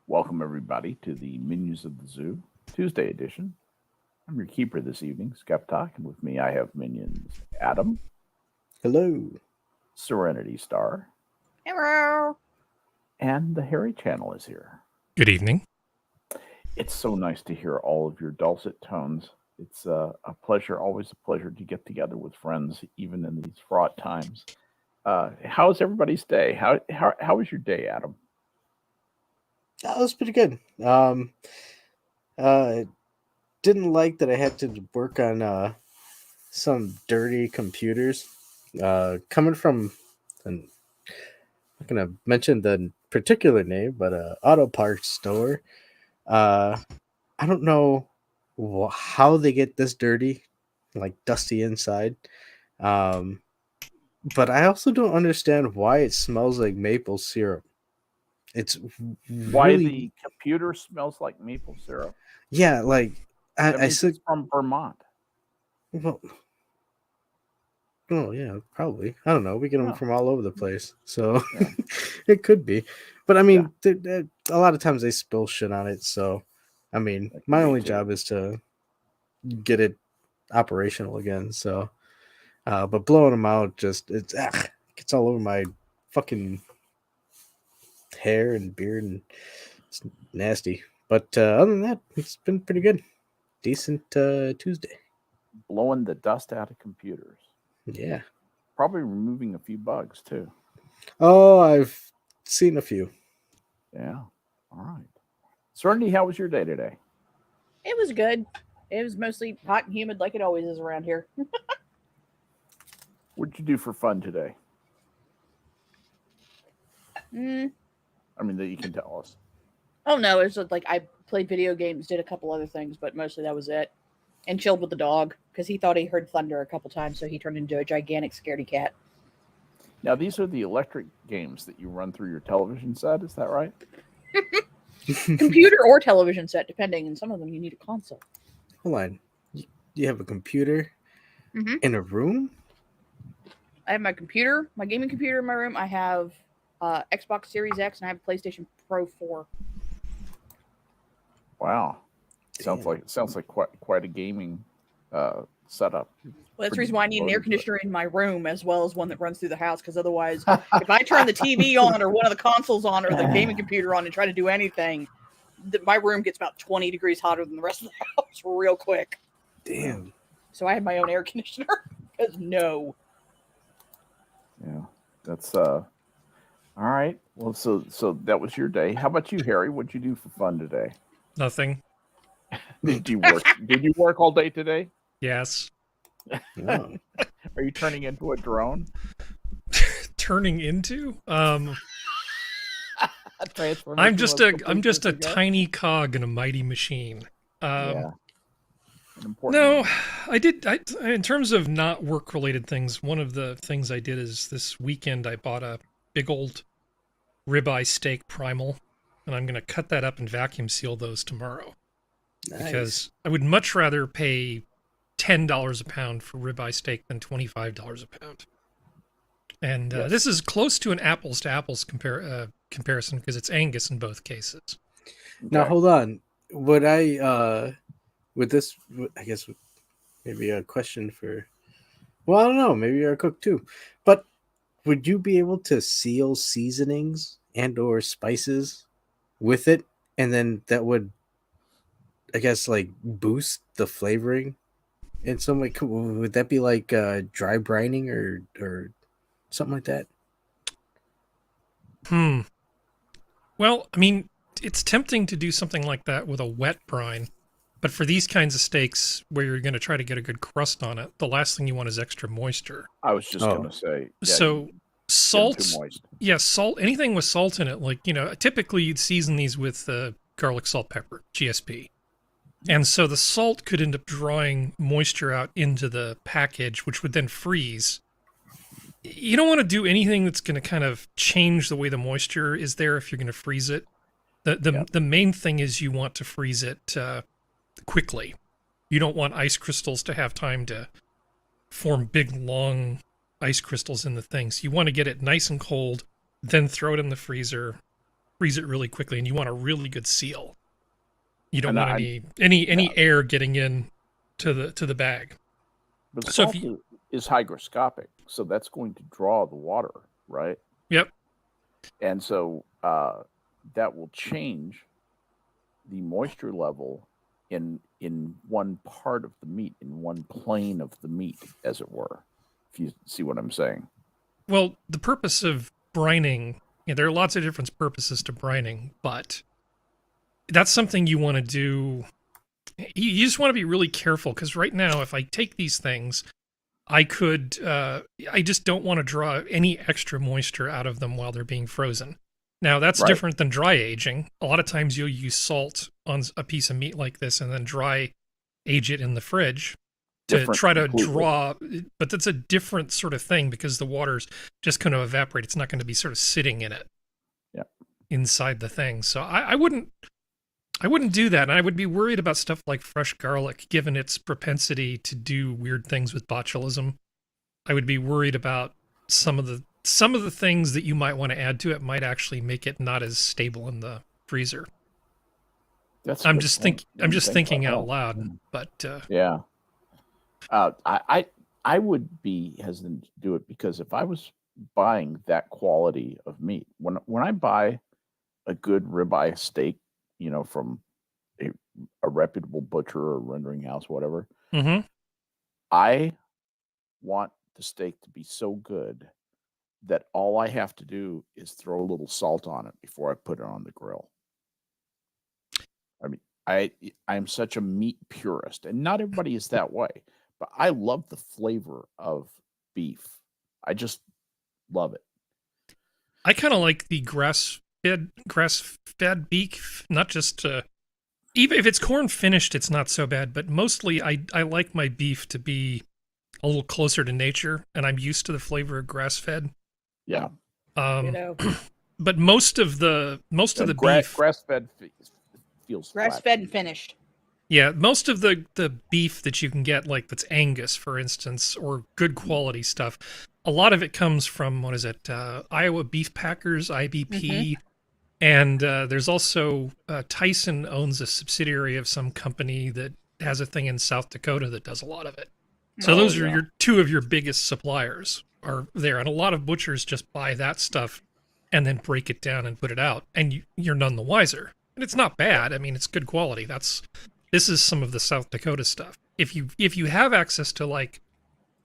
Welcome, everybody, to the Minions of the Zoo Tuesday edition. I'm your keeper this evening, Skep, Tock, and with me I have minions Adam. Hello. Serenity Star. Hello. And the Harry Channel is here. Good evening. It's so nice to hear all of your dulcet tones. It's a pleasure, always a pleasure to get together with friends, even in these fraught times. How's everybody's day? How was your day, Adam? That was pretty good. Didn't like that I had to work on some dirty computers. Coming from, I'm not gonna mention the particular name, but auto parts store. I don't know how they get this dirty, like dusty inside. But I also don't understand why it smells like maple syrup. It's Why really, the computer smells like maple syrup? yeah, like I said, it's from Vermont. well, oh yeah, probably. I don't know. We get them Yeah. from all over the place, so Yeah. it could be. But I mean, a lot of times they spill shit on it. So, I mean, That could my be only too. job is to get it operational again. So, but blowing them out just gets all over my fucking hair and beard, and it's nasty. But other than that, it's been pretty good. Decent Tuesday. Blowing the dust out of computers. Yeah. Probably removing a few bugs too. Oh, I've seen a few. Yeah. All right. Serenity, how was your day today? It was good. It was mostly hot and humid like it always is around here. What'd you do for fun today? I mean, that you can tell us. Oh no, it was just like I played video games, did a couple other things, but mostly that was it. And chilled with the dog because he thought he heard thunder a couple times, so he turned into a gigantic scaredy cat. Now, these are the electric games that you run through your television set. Is that right? Computer or television set, depending. And some of them you need a console. Hold on. You have a computer in a room? I have my computer, my gaming computer in my room. I have Xbox Series X, and I have a PlayStation Pro 4. Wow. Damn. Sounds like quite a gaming setup. Well, that's the reason why I need an air Devoted to it. conditioner in my room as well as one that runs through the house. Because otherwise, if I turn the TV on or one of the consoles on or the gaming computer on and try to do anything, my room gets about 20 degrees hotter than the rest of the house real quick. Damn. So I have my own air conditioner. Because no. Yeah. That's all right. Well, so that was your day. How about you, Harry? What'd you do for fun today? Nothing. Did you work? Did you work all day today? Yes. Oh. Are you turning into a drone? Turning into? Transformation I'm just was a complete ago? tiny cog in a mighty machine. Yeah. An important No, one. in terms of not work-related things, one of the things I did is this weekend I bought a big old ribeye steak primal, and I'm going to cut that up and vacuum seal those tomorrow. Nice. Because I would much rather pay $10 a pound for ribeye steak than $25 a pound. And Yes. this is close to an apples-to-apples comparison because it's Angus in both cases. Now Okay. hold on. Would I with this, I guess maybe a question for, well, I don't know, maybe you're a cook too, but would you be able to seal seasonings and or spices with it, and then that would, I guess, like boost the flavoring in some way? Would that be like dry brining or something like that? Well, I mean, it's tempting to do something like that with a wet brine, but for these kinds of steaks where you're going to try to get a good crust on it, the last thing you want is extra moisture. I was just Oh. going to say. Yeah, So you get them salt, too moist. yeah, salt, anything with salt in it, like, typically you'd season these with garlic, salt, pepper, GSP. And so the salt could end up drawing moisture out into the package, which would then freeze. You don't want to do anything that's going to kind of change the way the moisture is there if you're going to freeze it. The main thing is you want to freeze it quickly. You don't want ice crystals to have time to form big, long ice crystals in the thing. So you want to get it nice and cold, then throw it in the freezer, freeze it really quickly, and you want a really good seal. You don't And want any air getting in to the bag. But So if salt is hygroscopic, so that's going to draw the water, right? Yep. And so that will change the moisture level in one part of the meat, in one plane of the meat, as it were. If you see what I'm saying. Well, the purpose of brining, there are lots of different purposes to brining, but that's something you want to do. You just want to be really careful, because right now, if I take these things, I just don't want to draw any extra moisture out of them while they're being frozen. Now, that's different than dry aging. A lot of times you'll use salt on a piece of meat like this and then dry age it in the fridge to try to draw, but that's a different sort of thing, because the water's just going to evaporate. It's not going to be sort of sitting in it inside the thing. So I wouldn't do that. And I would be worried about stuff like fresh garlic, given its propensity to do weird things with botulism. I would be worried about some of the things that you might want to add to it might actually make it not as stable in the freezer. I'm just thinking out loud, but yeah. I would be hesitant to do it, because if I was buying that quality of meat, when I buy a good ribeye steak, from a reputable butcher or rendering house, whatever, I want the steak to be so good that all I have to do is throw a little salt on it before I put it on the grill. I mean, I'm such a meat purist, and not everybody is that way, but I love the flavor of beef. I just love it. I kind of like the grass-fed beef, not just even if it's corn finished, it's not so bad, but mostly I like my beef to be a little closer to nature, and I'm used to the flavor of grass-fed. Yeah. But most of the beef grass-fed feels grass-fed and finished. Yeah, most of the beef that you can get, like that's Angus, for instance, or good quality stuff, a lot of it comes from, Iowa Beef Packers, IBP, and there's also Tyson owns a subsidiary of some company that has a thing in South Dakota that does a lot of it. So those are your two of your biggest suppliers are there, and a lot of butchers just buy that stuff and then break it down and put it out, and you're none the wiser. And it's not bad. I mean, it's good quality. This is some of the South Dakota stuff. If you have access to like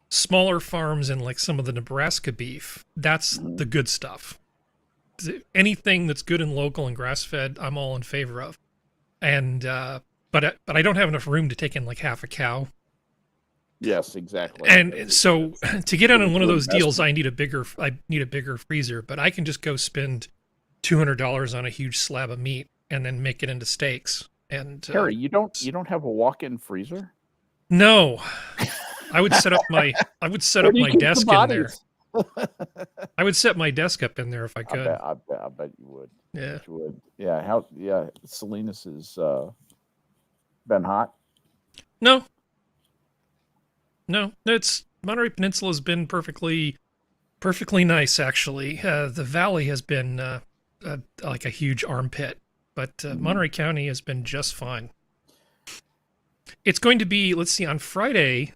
smaller farms and like some of the Nebraska beef, that's the good stuff. Anything that's good and local and grass-fed, I'm all in favor of. And but I don't have enough room to take in like half a cow. Yes, exactly. And so to get on one of those deals, I need a bigger freezer. But I can just go spend $200 on a huge slab of meat and then make it into steaks. And Harry, you don't have a walk-in freezer? No, I would set up my desk in there. I would set my desk up in there if I could. I bet you would. Yeah. You would. Yeah. Salinas has been hot. No. It's Monterey Peninsula has been perfectly nice, actually. The valley has been like a huge armpit, but Monterey County has been just fine. It's going to be, let's see, on Saturday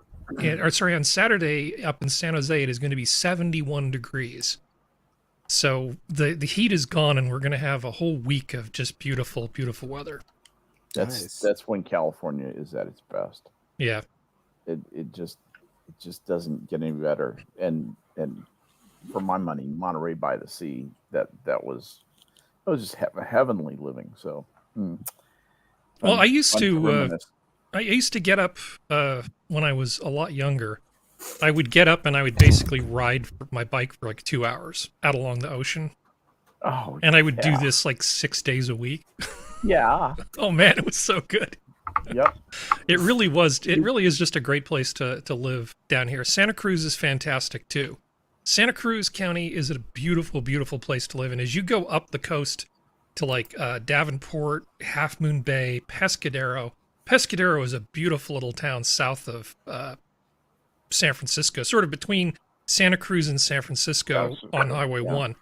up in San Jose, it is going to be 71 degrees. So the heat is gone, and we're going to have a whole week of just beautiful, beautiful weather. That's when California is at its best. Yeah. It just doesn't get any better. And for my money, Monterey by the Sea, that was just heavenly living. So, well, I used to get up when I was a lot younger. I would get up and I would basically ride my bike for like 2 hours out along the ocean. Oh, and I would do this like 6 days a week. Yeah. Oh man, it was so good. Yep. It really was. It really is just a great place to live down here. Santa Cruz is fantastic too. Santa Cruz County is a beautiful, beautiful place to live. And as you go up the coast to like Davenport, Half Moon Bay, Pescadero is a beautiful little town south of San Francisco, sort of between Santa Cruz and San Francisco on Highway 1.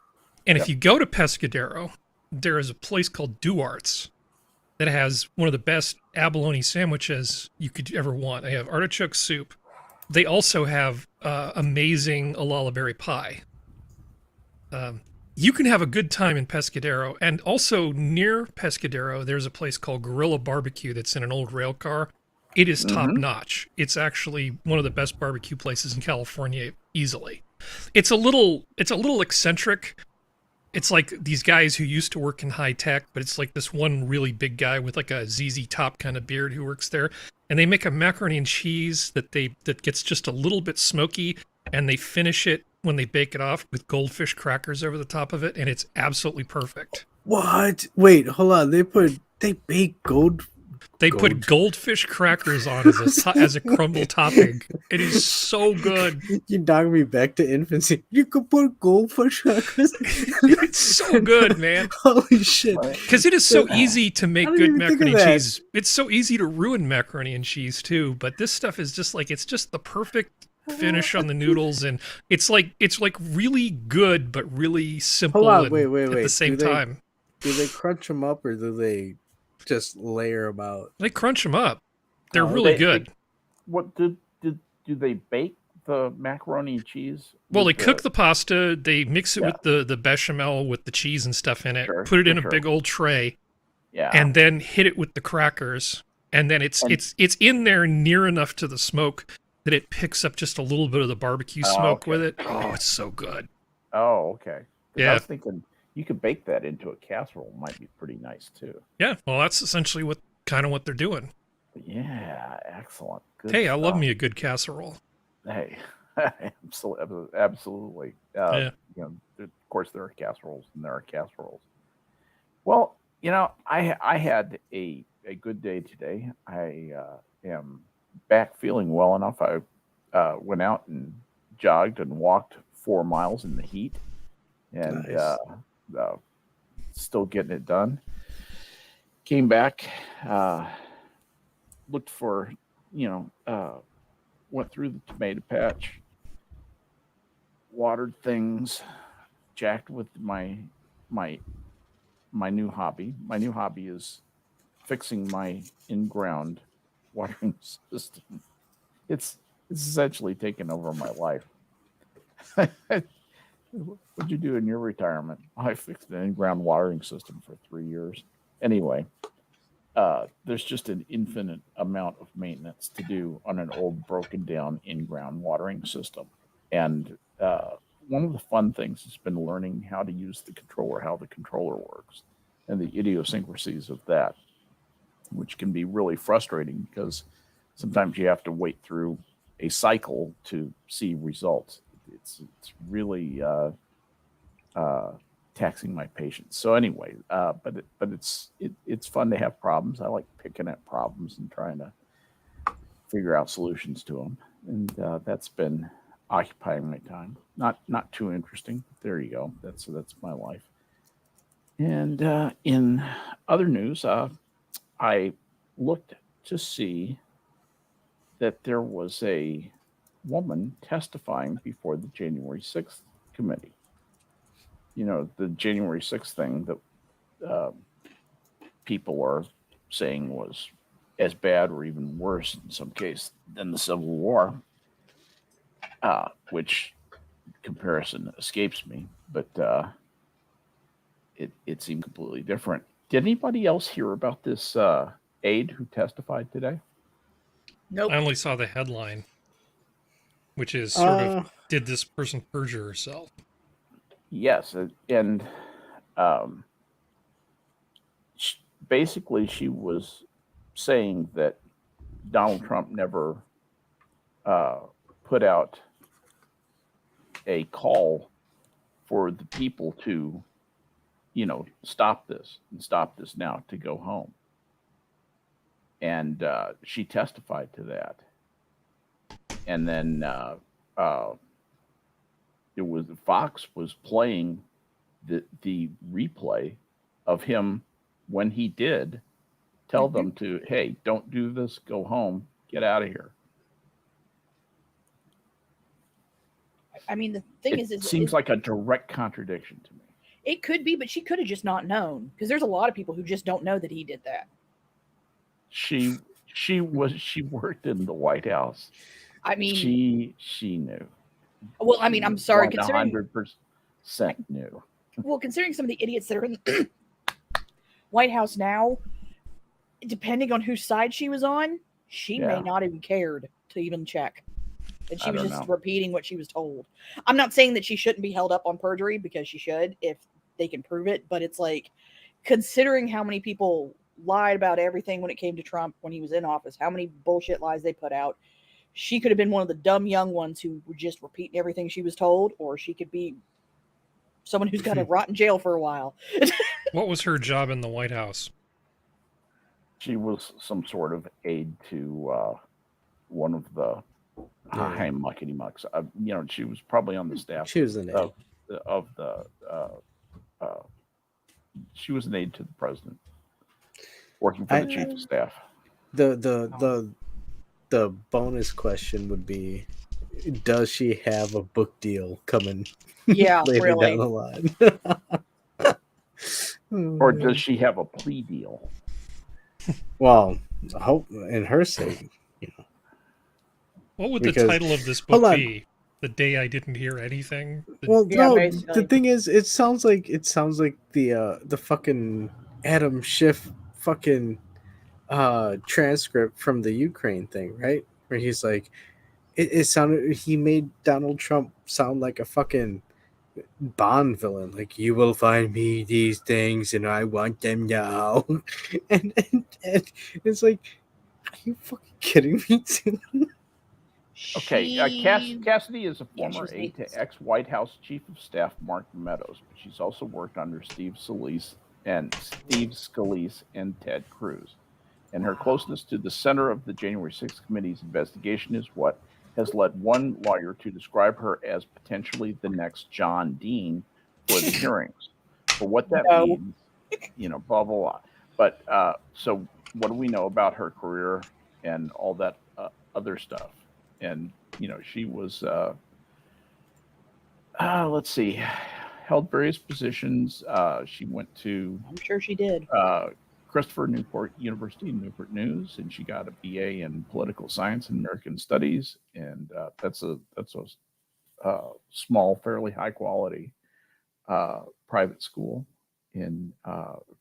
And if you go to Pescadero, there is a place called Duart's that has one of the best abalone sandwiches you could ever want. They have artichoke soup. They also have amazing Alala berry pie. You can have a good time in Pescadero. And also near Pescadero, there's a place called Gorilla Barbecue that's in an old rail car. It is top notch. It's actually one of the best barbecue places in California, easily. It's a little eccentric. It's like these guys who used to work in high tech, but it's like this one really big guy with like a ZZ Top kind of beard who works there. And they make a macaroni and cheese that gets just a little bit smoky, and they finish it when they bake it off with goldfish crackers over the top of it, and it's absolutely perfect. What? Wait, hold on. They bake put goldfish crackers on as a crumble topping. It is so good. You knocked me back to infancy. You could put goldfish crackers. It's so good, man. Holy shit! Because it is so easy to make good macaroni and that. cheese. It's so easy to ruin macaroni and cheese too. But this stuff is just like, it's just the perfect finish on the noodles, and it's like really good but really simple. Hold on, wait. At the same time, do they crunch them up or do they just layer them out? They crunch them up. They're really good. What do they bake the macaroni and cheese? Well, they cook the pasta. They mix it with the bechamel with the cheese and stuff in it. Put it in a big old tray. Yeah. And then hit it with the crackers. And then it's in there near enough to the smoke that it picks up just a little bit of the barbecue smoke with it. Oh, it's so good. Oh, okay. Yeah. I was thinking you could bake that into a casserole. Might be pretty nice too. Yeah. Well, that's essentially what they're doing. Yeah. Excellent. Good Hey, I love stuff. me a good casserole. Hey, absolutely. Yeah. Of course, there are casseroles and there are casseroles. Well, I had a good day today. I am back feeling well enough. I went out and jogged and walked 4 miles in the heat, and Nice. Still getting it done. Came back, looked for, went through the tomato patch, watered things, jacked with my new hobby. My new hobby is fixing my in-ground watering system. It's essentially taken over my life. What'd you do in your retirement? I fixed an in-ground watering system for 3 years. Anyway, there's just an infinite amount of maintenance to do on an old, broken down in-ground watering system. And one of the fun things has been learning how to use the controller, how the controller works, and the idiosyncrasies of that, which can be really frustrating because sometimes you have to wait through a cycle to see results. It's really taxing my patience. So anyway, but it's fun to have problems. I like picking at problems and trying to figure out solutions to them, and that's been occupying my time. Not too interesting. There you go. That's my life. And in other news, I looked to see that there was a woman testifying before the January 6th committee. The January 6th thing that people are saying was as bad or even worse in some case than the Civil War, which comparison escapes me, but it seemed completely different. Did anybody else hear about this aide who testified today? Nope. I only saw the headline, which is sort of, did this person perjure herself? Yes, and basically she was saying that Donald Trump never put out a call for the people to, stop this now, to go home. And she testified to that. And then Fox was playing the replay of him when he did tell them to, hey, don't do this, go home, get out of here. I mean, the thing is, it seems like a direct contradiction to me. It could be, but she could have just not known, because there's a lot of people who just don't know that he did that. She worked in the White House. I mean, she knew. well, I mean, I'm sorry, considering 100% knew. well, considering some of the idiots that are in the White House now, depending on whose side she was on, she may Yeah. not even cared to even check. And she I was don't just know. repeating what she was told. I'm not saying that she shouldn't be held up on perjury, because she should if they can prove it, but it's like, considering how many people lied about everything when it came to Trump when he was in office, how many bullshit lies they put out, she could have been one of the dumb young ones who were just repeating everything she was told, or she could be someone who's got to rot in jail for a while. What was her job in the White House? She was some sort of aide to one of the high muckety mucks. She was probably on the staff. She was an aide. of the. She was an aide to the president, working for the chief of staff. The bonus question would be, does she have a book deal coming Yeah, later really. down the line? Or does she have a plea deal? Well, I hope in her sake, What would Because- the title of this hold book on. be? The Day I Didn't Hear Anything? Well, Yeah, no. basically. The thing is, it sounds like the fucking Adam Schiff fucking transcript from the Ukraine thing, right? Where he's like, it sounded, he made Donald Trump sound like a fucking Bond villain. Like, you will find me these things, and I want them now. and it's like, are you fucking kidding me? Too? Okay, Cassidy is a Yeah, she former was aide eight. to ex-White House Chief of Staff Mark Meadows, but she's also worked under Steve Scalise and Ted Cruz. And her closeness to the center of the January 6th committee's investigation is what has led one lawyer to describe her as potentially the next John Dean for the hearings. For what that No. means, blah, blah, blah. But so what do we know about her career and all that other stuff? And, she was, let's see, held various positions. She went to I'm sure she did. Christopher Newport University, Newport News, and she got a BA in political science and American studies. And that's a small, fairly high quality private school in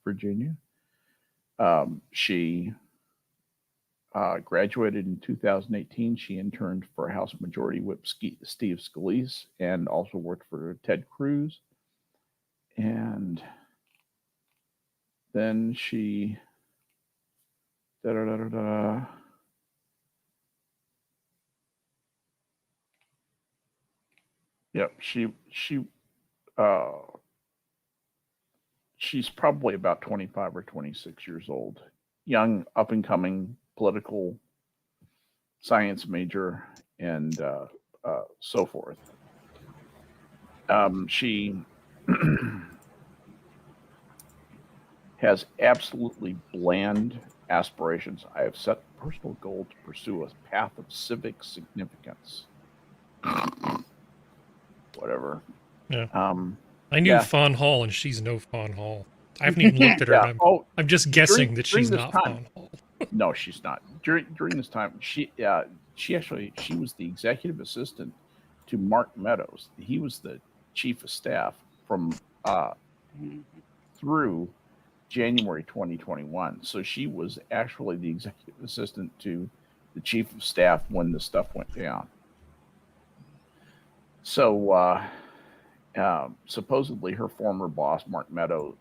Virginia. She graduated in 2018. She interned for House Majority Whip Steve Scalise and also worked for Ted Cruz. And then she Yep, she's probably about 25 or 26 years old. Young, up and coming political science major and so forth. She has absolutely bland aspirations. I have set a personal goal to pursue a path of civic significance. Whatever. Yeah. I yeah. knew Fawn Hall, and she's no Fawn Hall. I haven't even looked at her. Yeah. And Oh, I'm just guessing that she's this not time- Fawn Hall. No, she's not. During this time, she was the executive assistant to Mark Meadows. He was the chief of staff from through January 2021. So she was actually the executive assistant to the chief of staff when the stuff went down. So supposedly her former boss, Mark Meadows,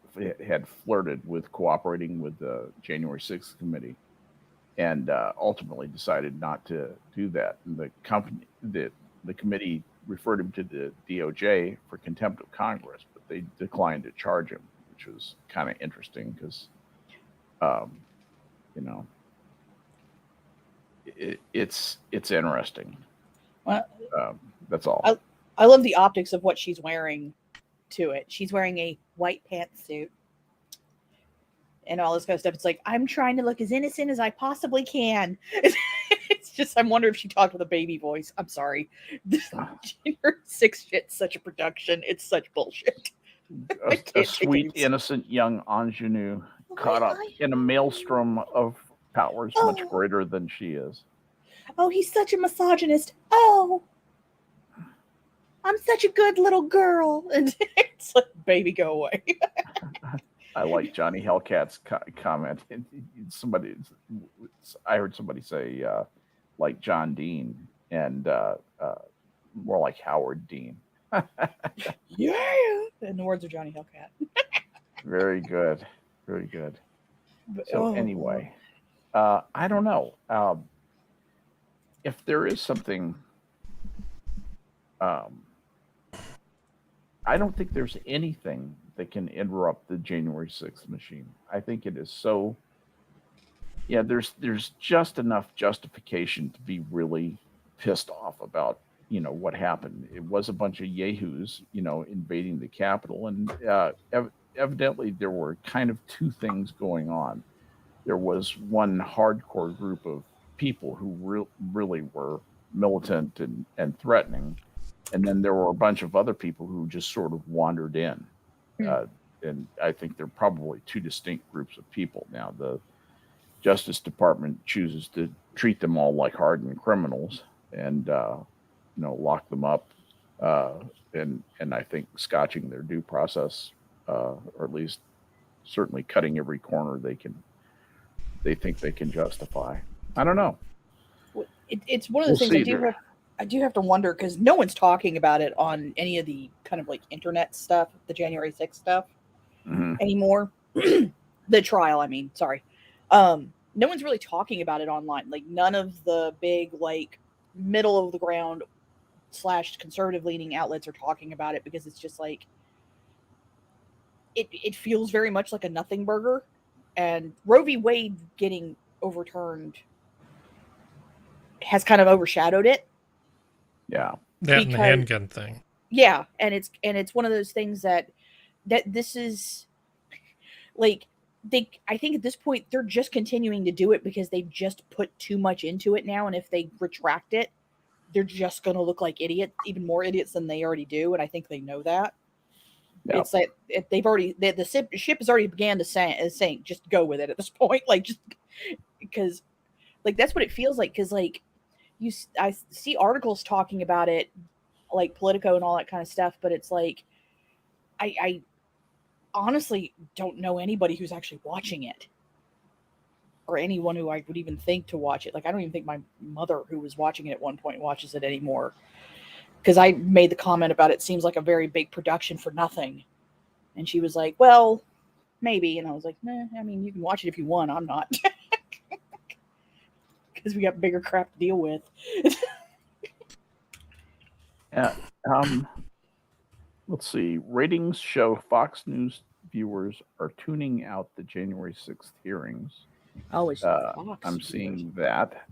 had flirted with cooperating with the January 6th committee and ultimately decided not to do that. And the committee referred him to the DOJ for contempt of Congress, but they declined to charge him, which was kind of interesting because, it's interesting. Well, that's all. I love the optics of what she's wearing to it. She's wearing a white pantsuit and all this kind of stuff. It's like, I'm trying to look as innocent as I possibly can. It's just, I wonder if she talked with a baby voice. I'm sorry. January 6th shit's such a production. It's such bullshit. a sweet, innocent young ingenue caught up in a maelstrom of powers much greater than she is. Oh, he's such a misogynist. Oh, I'm such a good little girl. And it's like, baby, go away. I like Johnny Hellcat's comment. I heard somebody say like John Dean and more like Howard Dean. Yeah, in the words of Johnny Hellcat. Very good, very good. But, So anyway, I don't know if there is something. I don't think there's anything that can interrupt the January 6th machine. I think it is so. Yeah, there's just enough justification to be really pissed off about what happened. It was a bunch of yahoos, invading the Capitol, and evidently there were kind of two things going on. There was one hardcore group of people who really were militant and threatening, and then there were a bunch of other people who just sort of wandered in. And I think there are probably two distinct groups of people now. The Justice Department chooses to treat them all like hardened criminals and lock them up, and I think scotching their due process, or at least certainly cutting every corner they think they can justify. I don't know. It's one of those things I do have to wonder, because no one's talking about it on any of the kind of like internet stuff, the January 6th stuff anymore. The trial, I mean, sorry. No one's really talking about it online. Like none of the big like middle of the ground / conservative leaning outlets are talking about it, because it's just like it feels very much like a nothing burger. And Roe v. Wade getting overturned has kind of overshadowed it. Yeah. That and the handgun thing. Yeah, and it's one of those things that this is like I think at this point they're just continuing to do it because they've just put too much into it now, and if they retract it, they're just going to look like idiots, even more idiots than they already do, and I think they know that. Yep. It's like they've already the ship has already began to sink. Just go with it at this point, like just because like that's what it feels like. Because like I see articles talking about it, like Politico and all that kind of stuff, but it's like I honestly don't know anybody who's actually watching it, or anyone who I would even think to watch it. Like I don't even think my mother, who was watching it at one point, watches it anymore. Because I made the comment about it seems like a very big production for nothing. And she was like, well, maybe. And I was like, nah, I mean, you can watch it if you want. I'm not. Because we got bigger crap to deal with. Yeah. Let's see. Ratings show Fox News viewers are tuning out the January 6th hearings. Oh, it's Fox. I'm seeing that.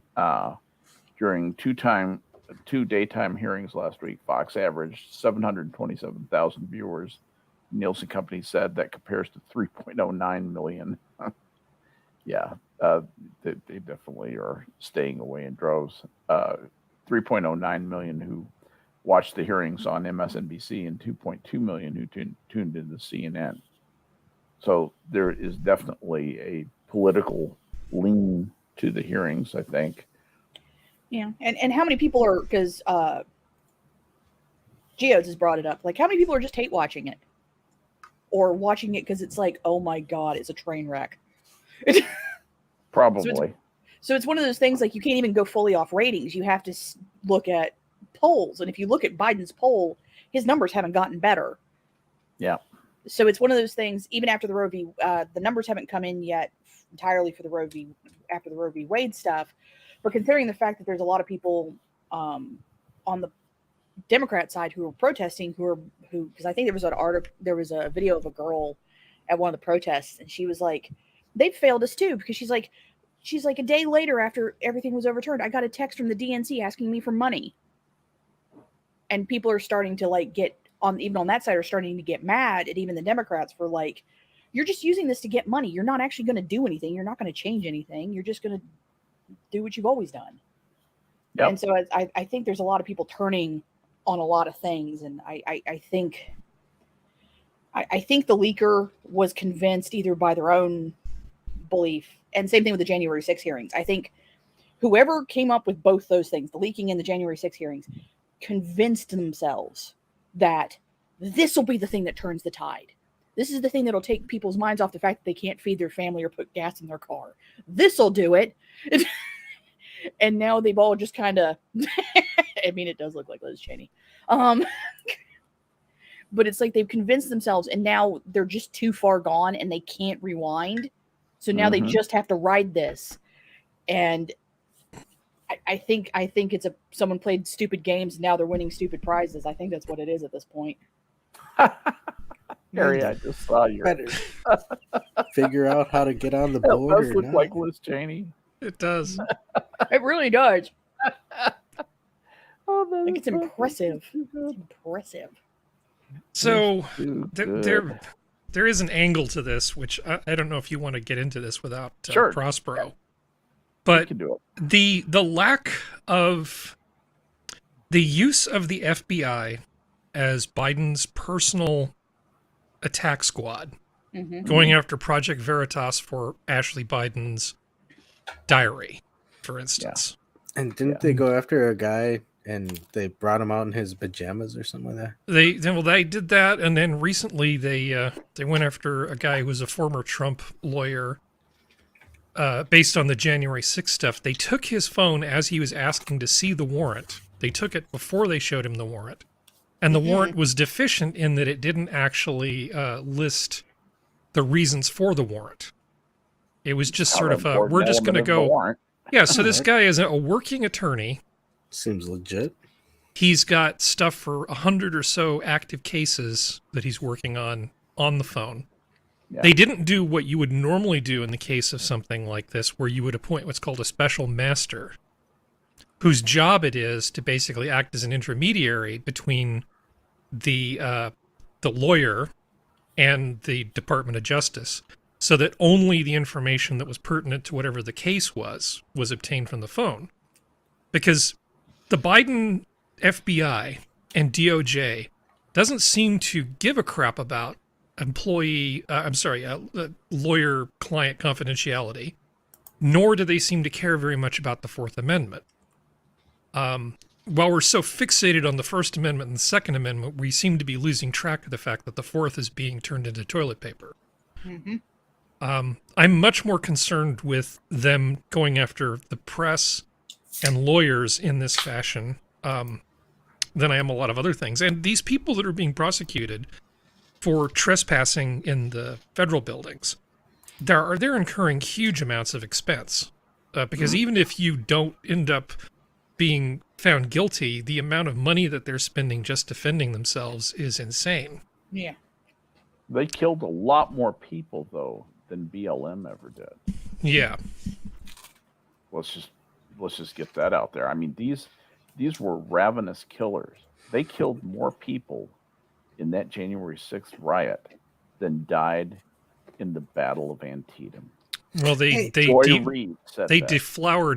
During two daytime hearings last week, Fox averaged 727,000 viewers. Nielsen Company said that compares to 3.09 million. Yeah, they definitely are staying away in droves. 3.09 million who watched the hearings on MSNBC and 2.2 million who tuned into CNN. So there is definitely a political lean to the hearings, I think. Yeah, and how many people are, because Geodes has brought it up, like how many people are just hate watching it? Or watching it because it's like, oh my God, it's a train wreck. Probably. So it's one of those things, like you can't even go fully off ratings. You have to look at polls. And if you look at Biden's poll, his numbers haven't gotten better. Yeah. So it's one of those things, even after the Roe v. The numbers haven't come in yet entirely for the after the Roe v. Wade stuff. But considering the fact that there's a lot of people on the Democrat side who are protesting, who because I think there was a video of a girl at one of the protests, and she was like, they failed us too, because she's like a day later after everything was overturned, I got a text from the DNC asking me for money. And people are starting to like even on that side are starting to get mad at even the Democrats for like, you're just using this to get money. You're not actually going to do anything. You're not going to change anything. You're just going to do what you've always done. Yep. And so I think there's a lot of people turning on a lot of things. And I think I think the leaker was convinced either by their own belief, and same thing with the January 6 hearings. I think whoever came up with both those things, the leaking and the January 6 hearings, convinced themselves that this will be the thing that turns the tide. This is the thing that'll take people's minds off the fact that they can't feed their family or put gas in their car. This'll do it. And now they've all just kind of, I mean, it does look like Liz Cheney. But it's like they've convinced themselves, and now they're just too far gone and they can't rewind. So now they just have to ride this. And I think it's someone played stupid games and now they're winning stupid prizes. I think that's what it is at this point. Harry, I just saw you. Figure out how to get on the That board. does look like Liz Cheney. It does. It really does. Oh, I think it's impressive. It's impressive. So there is an angle to this, which I don't know if you want to get into this without Sure. Prospero. We But can do it. the lack of the use of the FBI as Biden's personal attack squad, going after Project Veritas for Ashley Biden's diary, for instance. And didn't they go after a guy and they brought him out in his pajamas or something like that? They did that, and then recently they went after a guy who was a former Trump lawyer. Based on the January 6th stuff, they took his phone as he was asking to see the warrant. They took it before they showed him the warrant. And the warrant was deficient in that it didn't actually list the reasons for the warrant. It was just sort of, we're just going to go. Yeah, so this guy is a working attorney. Seems legit. He's got stuff for 100 or so active cases that he's working on the phone. Yeah. They didn't do what you would normally do in the case of something like this, where you would appoint what's called a special master, whose job it is to basically act as an intermediary between the lawyer and the Department of Justice, so that only the information that was pertinent to whatever the case was obtained from the phone. Because the Biden FBI and DOJ doesn't seem to give a crap about lawyer-client confidentiality, nor do they seem to care very much about the Fourth Amendment. While we're so fixated on the First Amendment and the Second Amendment, we seem to be losing track of the fact that the Fourth is being turned into toilet paper. I'm much more concerned with them going after the press and lawyers in this fashion than I am a lot of other things. And these people that are being prosecuted for trespassing in the federal buildings, they're incurring huge amounts of expense. Because even if you don't end up being found guilty, the amount of money that they're spending just defending themselves is insane. Yeah. They killed a lot more people, though, than BLM ever did. Yeah. Let's just get that out there. I mean, these were ravenous killers. They killed more people in that January 6th riot than died in the Battle of Antietam. Well, they deflowered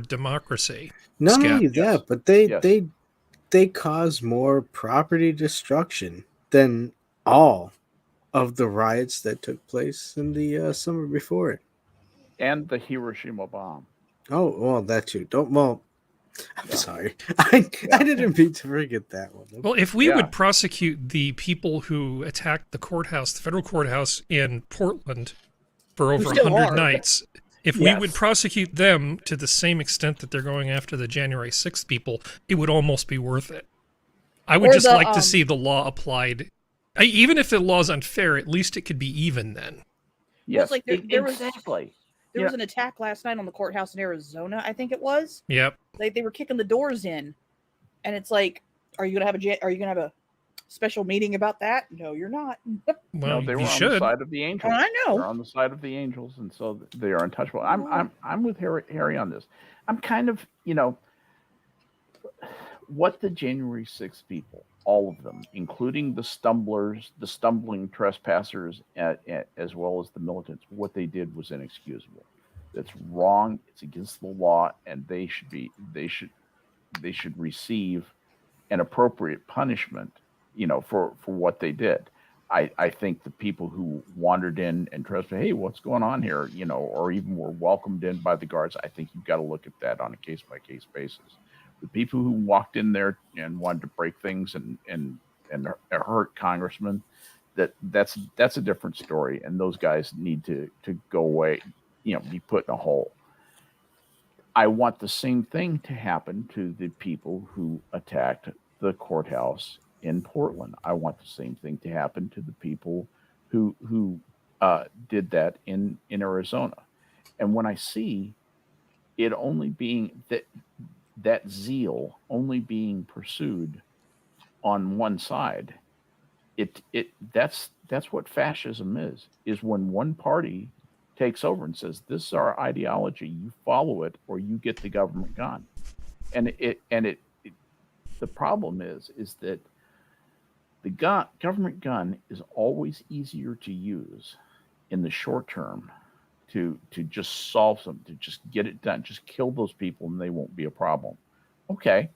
democracy. Not Skep. only that, but they caused more property destruction than all of the riots that took place in the summer before it. And the Hiroshima bomb. Oh, well, that too. I'm sorry. I didn't mean to forget that one. Well, if we would prosecute the people who attacked the courthouse, the federal courthouse in Portland for over 100 nights, if we would prosecute them to the same extent that they're going after the January 6th people, it would almost be worth it. I would just like to see the law applied. Even if the law is unfair, at least it could be even then. Yes, Well, it's like there was exactly. There was an attack last night on the courthouse in Arizona, I think it was. Yep. They were kicking the doors in, and it's like, are you gonna have a special meeting about that? No, you're not. Well, no, they were you on should. the side of the angels. I know. They're on the side of the angels, and so they are untouchable. I'm with Harry on this. I'm kind of, what the January 6th people, all of them, including the stumblers, the stumbling trespassers, as well as the militants, what they did was inexcusable. That's wrong. It's against the law, and they should receive an appropriate punishment, for what they did. I think the people who wandered in and trusted, hey, what's going on here, or even were welcomed in by the guards, I think you've got to look at that on a case by case basis. The people who walked in there and wanted to break things and hurt congressmen, that's a different story, and those guys need to go away, be put in a hole. I want the same thing to happen to the people who attacked the courthouse in Portland. I want the same thing to happen to the people who did that in Arizona. And when I see it only being that zeal only being pursued on one side, that's what fascism is when one party takes over and says, this is our ideology, you follow it or you get the government gone. And the problem is that the government gun is always easier to use in the short term to just solve something, to just get it done, just kill those people and they won't be a problem. Okay.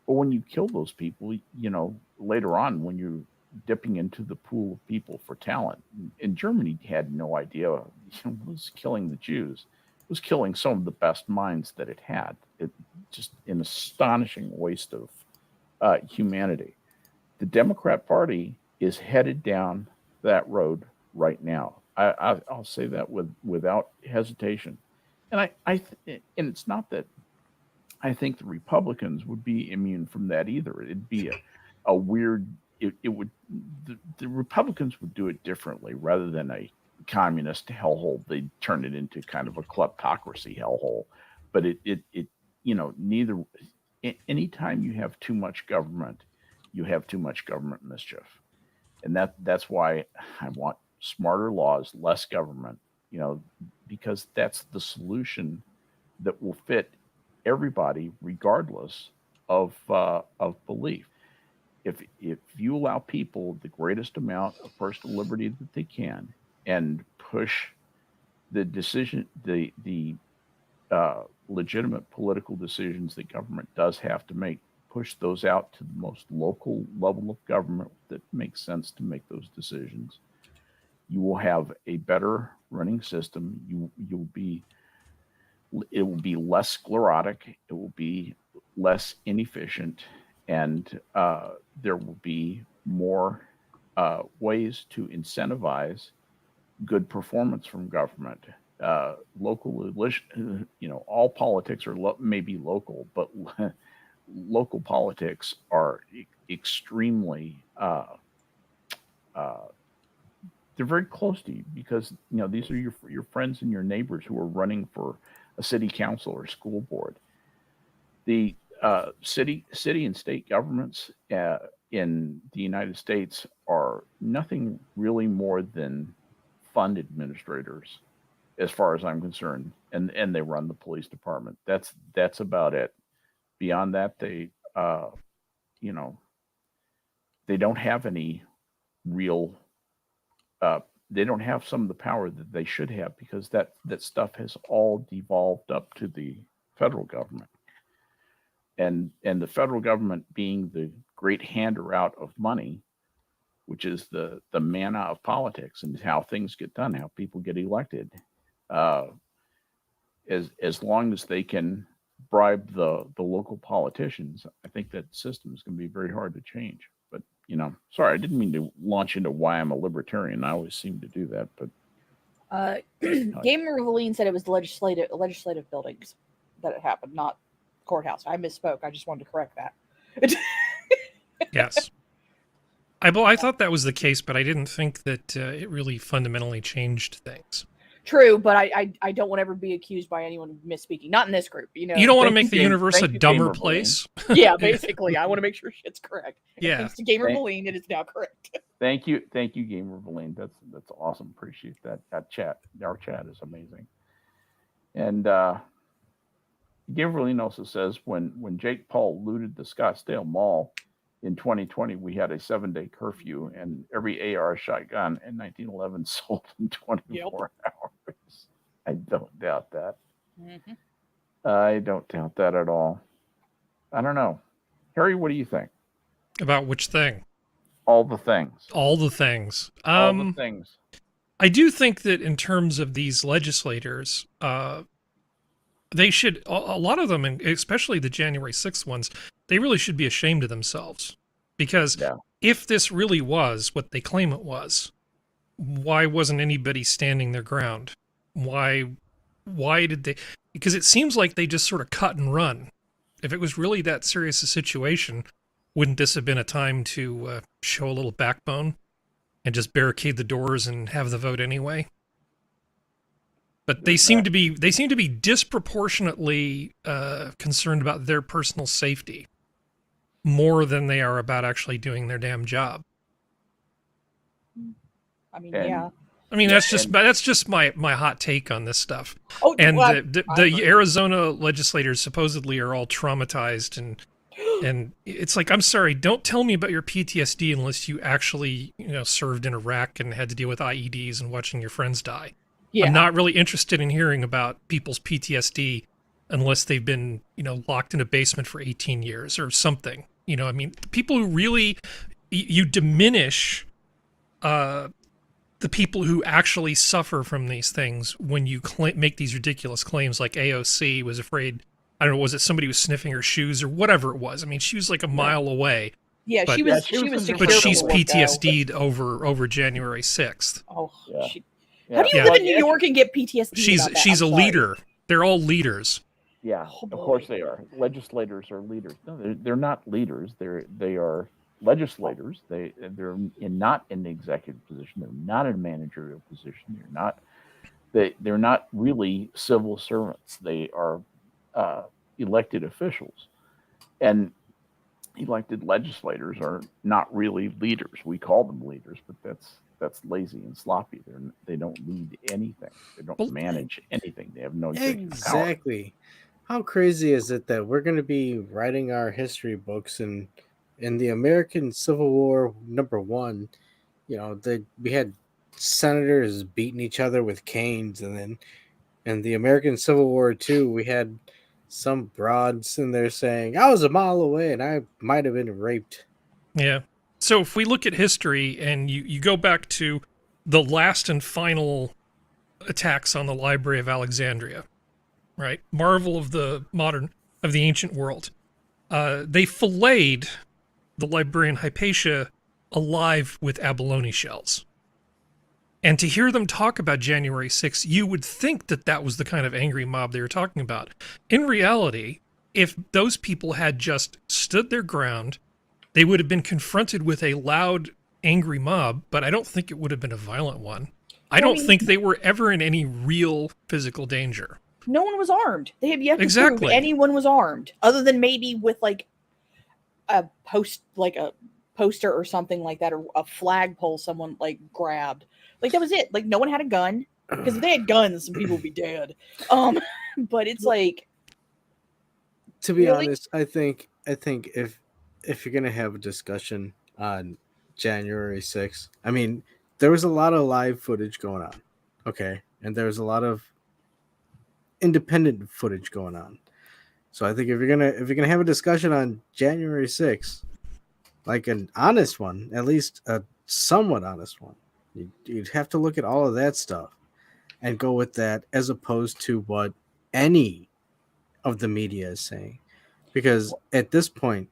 But when you kill those people, later on when you're dipping into the pool of people for talent, and Germany had no idea it was killing the Jews. It was killing some of the best minds that it had. It just an astonishing waste of humanity. The Democrat Party is headed down that road right now. I'll say that without hesitation. And and it's not that I think the Republicans would be immune from that either. It'd be a weird. It would the Republicans would do it differently rather than a communist hellhole. They'd turn it into kind of a kleptocracy hellhole. But neither. Anytime you have too much government, you have too much government mischief, and that's why I want smarter laws, less government. Because that's the solution that will fit everybody, regardless of belief. If you allow people the greatest amount of personal liberty that they can, and push the decision, the legitimate political decisions that government does have to make, push those out to the most local level of government that makes sense to make those decisions, you will have a better running system. It will be less sclerotic. It will be less inefficient, and there will be more ways to incentivize good performance from government. Local, all politics are maybe local, but local politics are extremely. They're very close to you because these are your friends and your neighbors who are running for a city council or school board. The city and state governments in the United States are nothing really more than fund administrators, as far as I'm concerned, and they run the police department. That's about it. Beyond that, they don't have any real. They don't have some of the power that they should have because that stuff has all devolved up to the federal government, and the federal government being the great hander out of money, which is the manna of politics and how things get done, how people get elected. As long as they can bribe the local politicians, I think that system is going to be very hard to change. But sorry, I didn't mean to launch into why I'm a libertarian. I always seem to do that, but Gamer Valine said it was the legislative buildings that it happened, not courthouse. I misspoke. I just wanted to correct that. Yes. I thought that was the case, but I didn't think that it really fundamentally changed things. True, but I don't want to ever be accused by anyone of misspeaking. Not in this group, You don't want to make the universe a dumber Gamer place. Yeah, basically, I want to make sure shit's correct. Yeah. Thanks to Gamer Valine, it is now correct. Thank you, Gamer Valine. That's awesome. Appreciate that. That chat, our chat is amazing. And Gamer Valine also says when Jake Paul looted the Scottsdale Mall in 2020, we had a 7-day curfew, and every AR shotgun in 1911 sold in 24 hours. I don't doubt that. Mm-hmm. I don't doubt that at all. I don't know. Harry, what do you think? About which thing? All the things. All the things. All the things. I do think that in terms of these legislators, they should, a lot of them, and especially the January 6th ones, they really should be ashamed of themselves. Because if this really was what they claim it was, why wasn't anybody standing their ground? Why did they? Because it seems like they just sort of cut and run. If it was really that serious a situation, wouldn't this have been a time to show a little backbone and just barricade the doors and have the vote anyway? But they seem to be disproportionately concerned about their personal safety more than they are about actually doing their damn job. I mean, yeah. I mean, that's just my hot take on this stuff. Oh, and well, the Arizona legislators supposedly are all traumatized, and it's like, I'm sorry, don't tell me about your PTSD unless you actually, served in Iraq and had to deal with IEDs and watching your friends die. Yeah. I'm not really interested in hearing about people's PTSD unless they've been, locked in a basement for 18 years or something. I mean, people who really, you diminish the people who actually suffer from these things when you make these ridiculous claims like AOC was afraid, I don't know, was it somebody was sniffing her shoes or whatever it was? I mean, she was like a mile away. Yeah, but, she was but she's PTSD'd over January 6th. Oh, how do you live in New York and get PTSD? She's a leader. They're all leaders. Yeah, of course they are. Legislators are leaders. No, they're not leaders. They are legislators. They're not in the executive position. They're not in a managerial position. They're not really civil servants. They are elected officials, and elected legislators are not really leaders. We call them leaders, but that's lazy and sloppy. They don't lead anything. They don't manage anything. They have no exactly. Power. How crazy is it that we're going to be writing our history books and in the American Civil War #1, we had senators beating each other with canes, and then in the American Civil War II, we had some broads in there saying, I was a mile away and I might have been raped. Yeah. So if we look at history and you go back to the last and final attacks on the Library of Alexandria, right? Marvel of the ancient world. They filleted the librarian Hypatia alive with abalone shells. And to hear them talk about January 6th, you would think that was the kind of angry mob they were talking about. In reality, if those people had just stood their ground, they would have been confronted with a loud, angry mob, but I don't think it would have been a violent one. I don't think they were ever in any real physical danger. No one was armed. They have yet to prove anyone was armed, other than maybe with like a poster or something like that, or a flagpole someone like grabbed. Like that was it. Like no one had a gun, because if they had guns, some people would be dead. But it's like, to be honest, I think if you're gonna have a discussion on January 6th, I mean, there was a lot of live footage going on, okay, and there was a lot of independent footage going on. So I think if you're gonna have a discussion on January 6th, like an honest one, at least a somewhat honest one, you'd have to look at all of that stuff and go with that, as opposed to what any of the media is saying. Because at this point,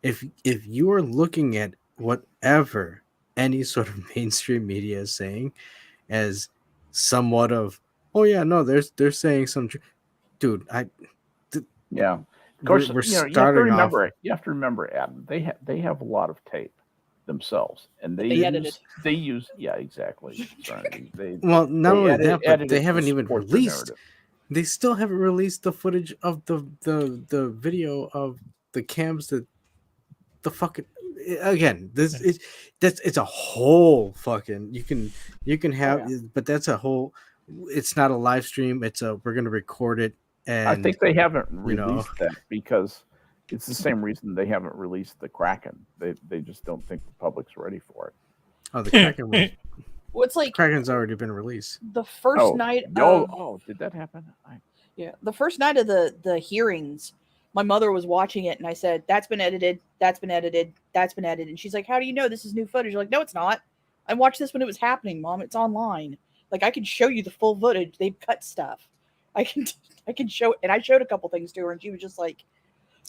if you are looking at whatever any sort of mainstream media is saying as somewhat of, oh yeah, no, they're saying some, dude, yeah, of course, you have to remember, Adam, they have a lot of tape themselves, and they use exactly. Well, not only that, but they haven't even released. They still haven't released the footage of the video of the cams that the fucking, again, it's a whole fucking, you can have, but that's a whole, it's not a live stream, we're going to record it. And I think they haven't released that because it's the same reason they haven't released the Kraken. They just don't think the public's ready for it. Oh, the Kraken was, well, it's like Kraken's already been released. The first night did that happen? The first night of the hearings, my mother was watching it, and I said, "That's been edited. That's been edited. That's been edited." And she's like, "How do you know this is new footage?" I'm like, "No, it's not. I watched this when it was happening, Mom. It's online. Like, I can show you the full footage. They've cut stuff. I can show." And I showed a couple things to her, and she was just like,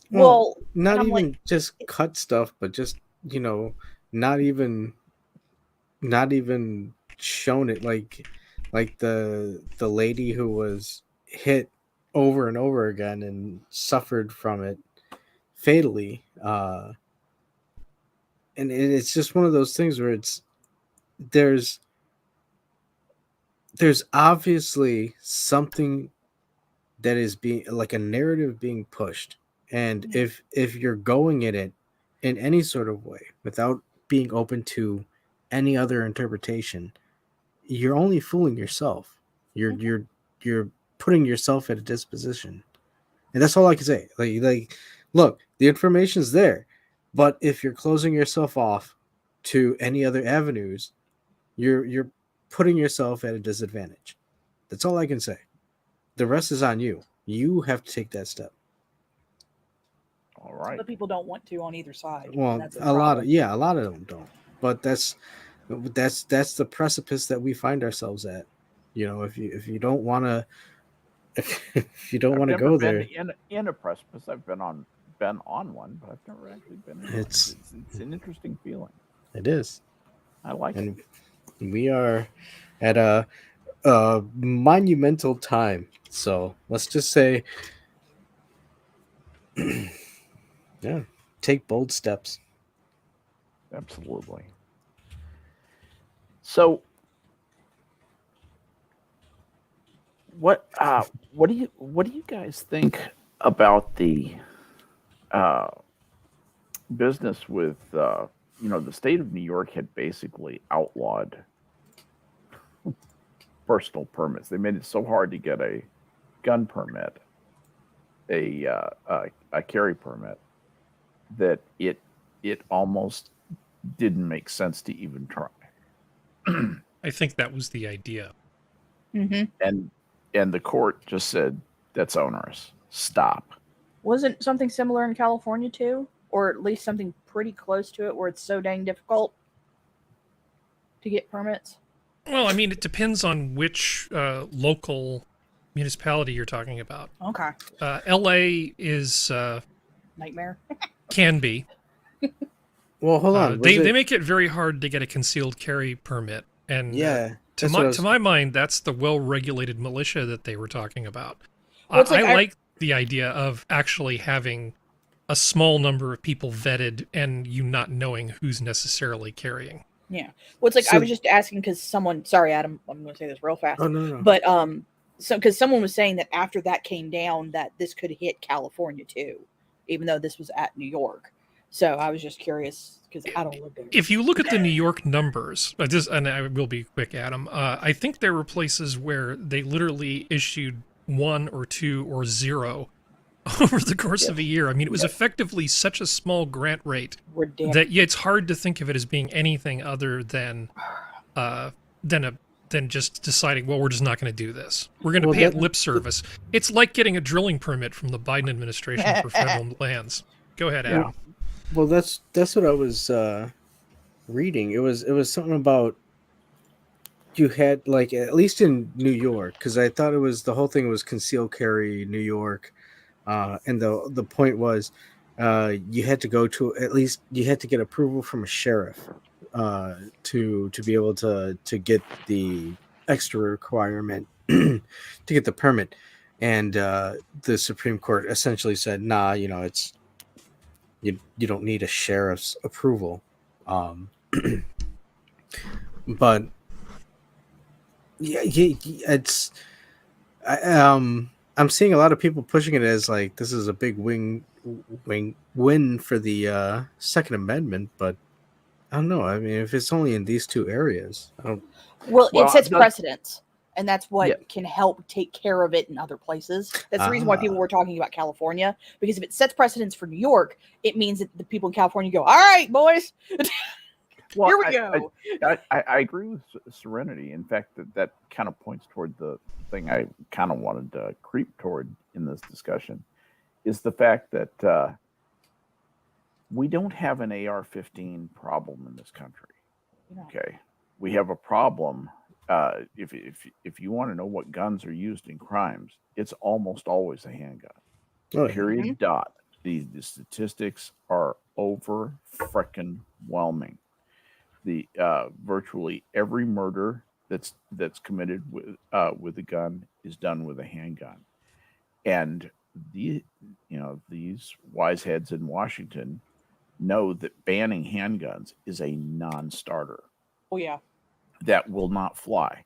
"Well," not and I'm even like, just cut stuff, but just not even shown it, like the lady who was hit over and over again and suffered from it fatally. And it's just one of those things where there's obviously something that is being, like, a narrative being pushed, and if you're going at it in any sort of way without being open to any other interpretation, you're only fooling yourself. You're putting yourself at a disposition, and that's all I can say. Like, look, the information's there, but if you're closing yourself off to any other avenues, you're putting yourself at a disadvantage. That's all I can say. The rest is on you. You have to take that step. All right. but people don't want to on either side. Well, That's a lot of them don't. But that's the precipice that we find ourselves at. If you don't want to if you don't I've want to never go been there, in a precipice. I've been on one, but I've never actually been in one. It's an interesting feeling. it is. I like it. And we are at a monumental time. So let's just say, yeah, take bold steps. Absolutely. So, what do you guys think about the business with the state of New York had basically outlawed personal permits. They made it so hard to get a gun permit, a carry permit, that it almost didn't make sense to even try. I think that was the idea. Mm-hmm. And the court just said, that's onerous. Stop. Wasn't something similar in California too? Or at least something pretty close to it where it's so dang difficult to get permits? Well, I mean, it depends on which local municipality you're talking about. Okay. LA is Nightmare. can be. Well, hold on. They make it very hard to get a concealed carry permit, and yeah, to my mind, that's the well-regulated militia that they were talking about. Well, it's I like the idea of actually having a small number of people vetted and you not knowing who's necessarily carrying. Yeah. Well, it's like, I was just asking because someone, sorry, Adam, I'm going to say this real fast. Oh, no. But, because someone was saying that after that came down, that this could hit California too, even though this was at New York. So I was just curious because I don't live there. If you look at the New York numbers, and I will be quick, Adam, I think there were places where they literally issued 1 or 2 or 0 over the course of a year. I mean, it was effectively such a small grant rate that it's hard to think of it as being anything other than just deciding, well, we're just not going to do this. We're going to pay it lip service. It's like getting a drilling permit from the Biden administration for federal lands. Go ahead, Adam. Well, that's what I was reading. It was something about you had, like, at least in New York, because I thought the whole thing was concealed carry New York. And the point was, you had to go to, at least you had to get approval from a sheriff to be able to get the extra requirement to get the permit. And the Supreme Court essentially said, nah, it's you don't need a sheriff's approval. But yeah, it's I'm seeing a lot of people pushing it as like this is a big win for the Second Amendment, but I don't know. I mean, if it's only in these two areas, I don't. Well, it sets precedents, and that's what can help take care of it in other places. That's the reason why people were talking about California, because if it sets precedents for New York, it means that the people in California go, "All right, boys." Well, here we go. I agree with Serenity. In fact, that kind of points toward the thing I kind of wanted to creep toward in this discussion, is the fact that we don't have an AR-15 problem in this country. Yeah. Okay, we have a problem. If you want to know what guns are used in crimes, it's almost always a handgun. Oh, yeah. Period. Dot. The statistics are over frickin' whelming. The virtually every murder that's committed with a gun is done with a handgun, and these wise heads in Washington know that banning handguns is a non-starter. Oh yeah. That will not fly.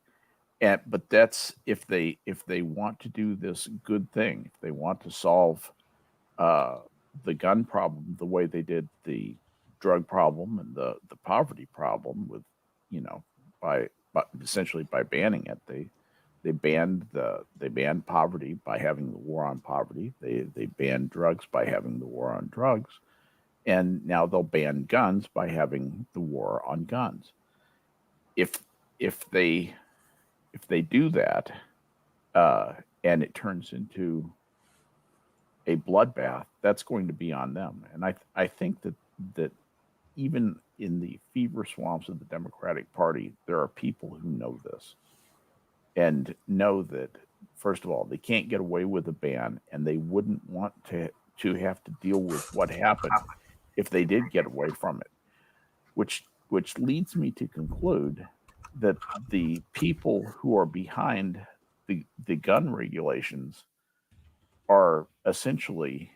But that's if they want to do this good thing, if they want to solve the gun problem the way they did the drug problem and the poverty problem with, by essentially by banning it, they banned poverty by having the war on poverty. They banned drugs by having the war on drugs, and now they'll ban guns by having the war on guns. If they do that, and it turns into a bloodbath, that's going to be on them. And I think that even in the fever swamps of the Democratic Party, there are people who know this and know that, first of all, they can't get away with a ban, and they wouldn't want to have to deal with what happened if they did get away from it, which leads me to conclude that the people who are behind the gun regulations are essentially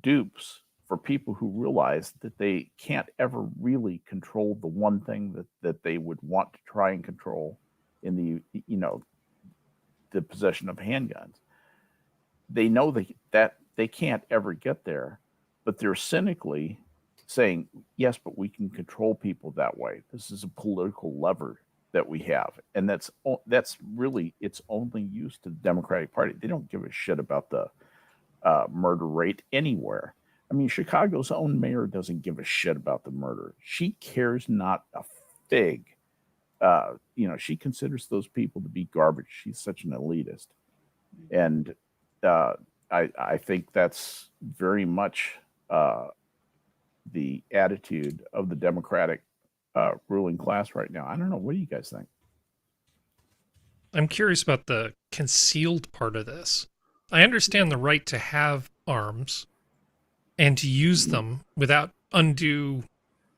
dupes for people who realize that they can't ever really control the one thing that they would want to try and control in the possession of handguns. They know that they can't ever get there, but they're cynically saying, yes, but we can control people that way. This is a political lever that we have, and that's really its only use to the Democratic Party. They don't give a shit about the murder rate anywhere. I mean, Chicago's own mayor doesn't give a shit about the murder. She cares not a fig. She considers those people to be garbage. She's such an elitist, and I think that's very much the attitude of the Democratic ruling class right now. I don't know. What do you guys think? I'm curious about the concealed part of this. I understand the right to have arms and to use them without undue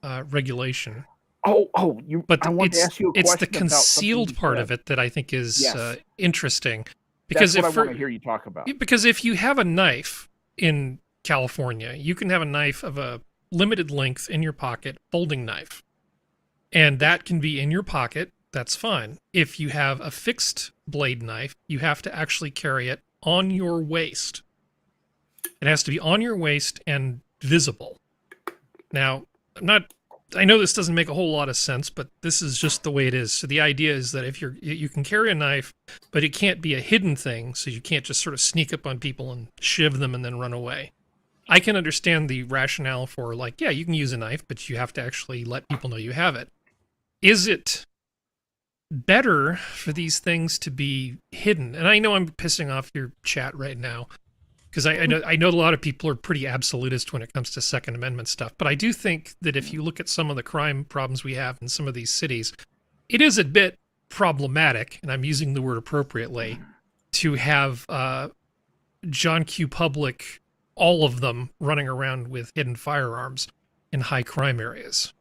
regulation. But I want to ask you a question. It's the concealed part of it that I think is interesting. Because that's what I want to hear you talk about. Because if you have a knife in California, you can have a knife of a limited length in your pocket, folding knife. And that can be in your pocket. That's fine. If you have a fixed blade knife, you have to actually carry it on your waist. It has to be on your waist and visible. Now, I know this doesn't make a whole lot of sense, but this is just the way it is. So the idea is that if you can carry a knife, but it can't be a hidden thing, so you can't just sort of sneak up on people and shiv them and then run away. I can understand the rationale for, like, yeah, you can use a knife, but you have to actually let people know you have it. Is it better for these things to be hidden? And I know I'm pissing off your chat right now, because I know a lot of people are pretty absolutist when it comes to Second Amendment stuff. But I do think that if you look at some of the crime problems we have in some of these cities, it is a bit problematic, and I'm using the word appropriately, to have John Q. Public, all of them running around with hidden firearms in high crime areas.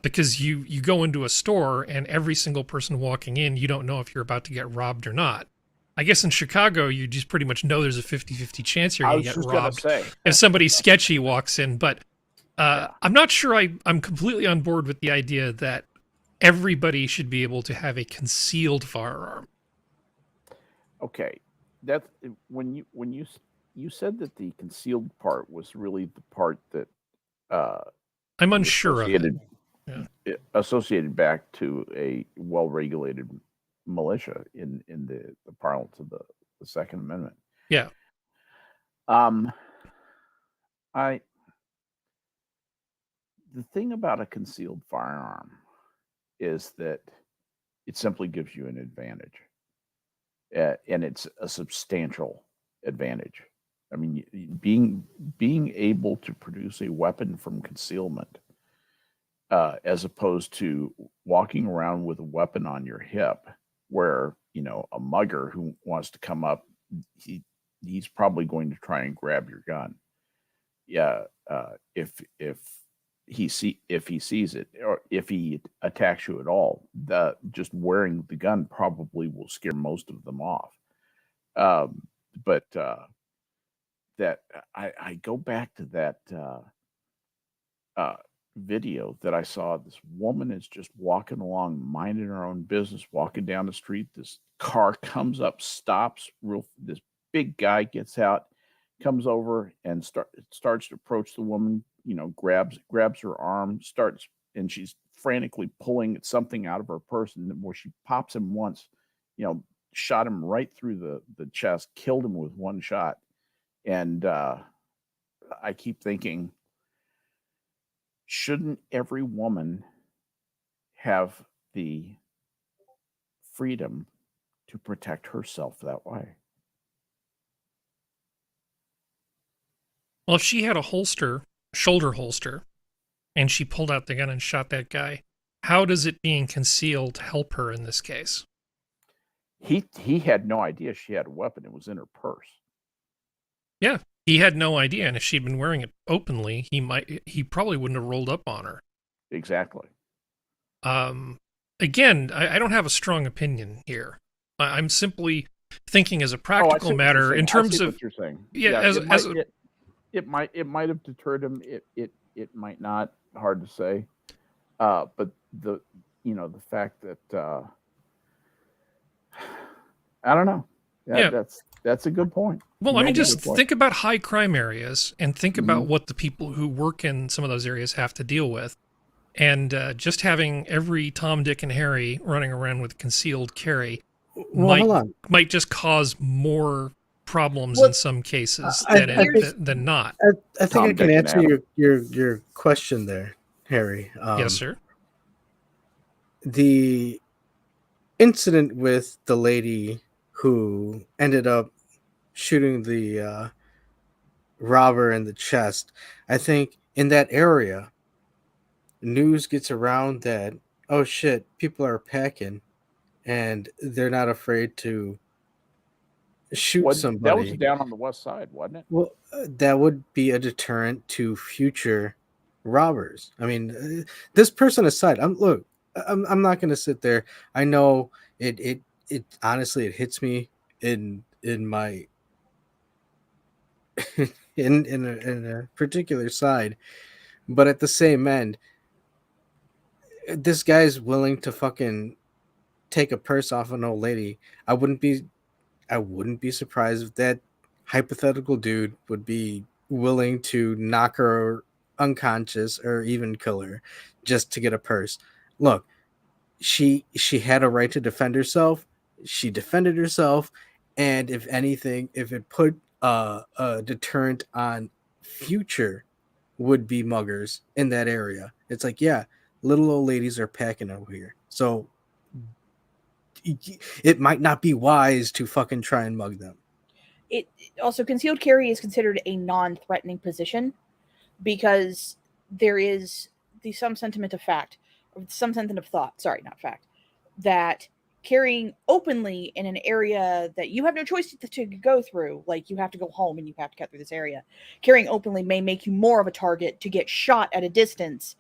Because you go into a store and every single person walking in, you don't know if you're about to get robbed or not. I guess in Chicago, you just pretty much know there's a 50-50 chance you're going to get robbed if somebody sketchy walks in. But I'm not sure I'm completely on board with the idea that everybody should be able to have a concealed firearm. Okay, that's when you said that the concealed part was really the part that I'm unsure of it. Associated back to a well-regulated militia in the parlance of the Second Amendment. Yeah. The thing about a concealed firearm is that it simply gives you an advantage, and it's a substantial advantage. I mean, being able to produce a weapon from concealment, as opposed to walking around with a weapon on your hip, where a mugger who wants to come up, he's probably going to try and grab your gun. Yeah, if he sees it, or if he attacks you at all, just wearing the gun probably will scare most of them off. But that I go back to that video that I saw. This woman is just walking along, minding her own business, walking down the street. This car comes up, stops. This big guy gets out, comes over, and starts to approach the woman. Grabs her arm, and she's frantically pulling something out of her purse, and where she pops him once, shot him right through the chest, killed him with one shot. And I keep thinking, shouldn't every woman have the freedom to protect herself that way? Well, if she had a shoulder holster, and she pulled out the gun and shot that guy, how does it being concealed help her in this case? He had no idea she had a weapon. It was in her purse. Yeah, he had no idea, and if she'd been wearing it openly, he probably wouldn't have rolled up on her. Exactly. Again, I don't have a strong opinion here. I'm simply thinking as a practical matter in terms of what you're saying. Yeah, it might have deterred him. It might not. Hard to say. But the fact that I don't know. That's a good point. Well, I mean, just think about high crime areas and think about what the people who work in some of those areas have to deal with. And just having every Tom, Dick, and Harry running around with concealed carry might just cause more problems in some cases than not. I think I can answer your question there, Harry. Yes, sir. The incident with the lady who ended up shooting the robber in the chest, I think in that area, news gets around that, oh shit, people are packing and they're not afraid to shoot somebody. That was down on the west side, wasn't it? Well, that would be a deterrent to future robbers. I mean, this person aside, I'm not going to sit there. I know it honestly, it hits me in my in a particular side, but at the same end, this guy's willing to fucking take a purse off an old lady. I wouldn't be surprised if that hypothetical dude would be willing to knock her unconscious or even kill her just to get a purse. Look, she had a right to defend herself. She defended herself, and if anything, if it put a deterrent on future would-be muggers in that area, it's like, yeah, little old ladies are packing over here, so it might not be wise to fucking try and mug them. It also, concealed carry is considered a non-threatening position because there is some sentiment of thought, not fact, that carrying openly in an area that you have no choice to go through, like you have to go home and you have to cut through this area, carrying openly may make you more of a target to get shot at a distance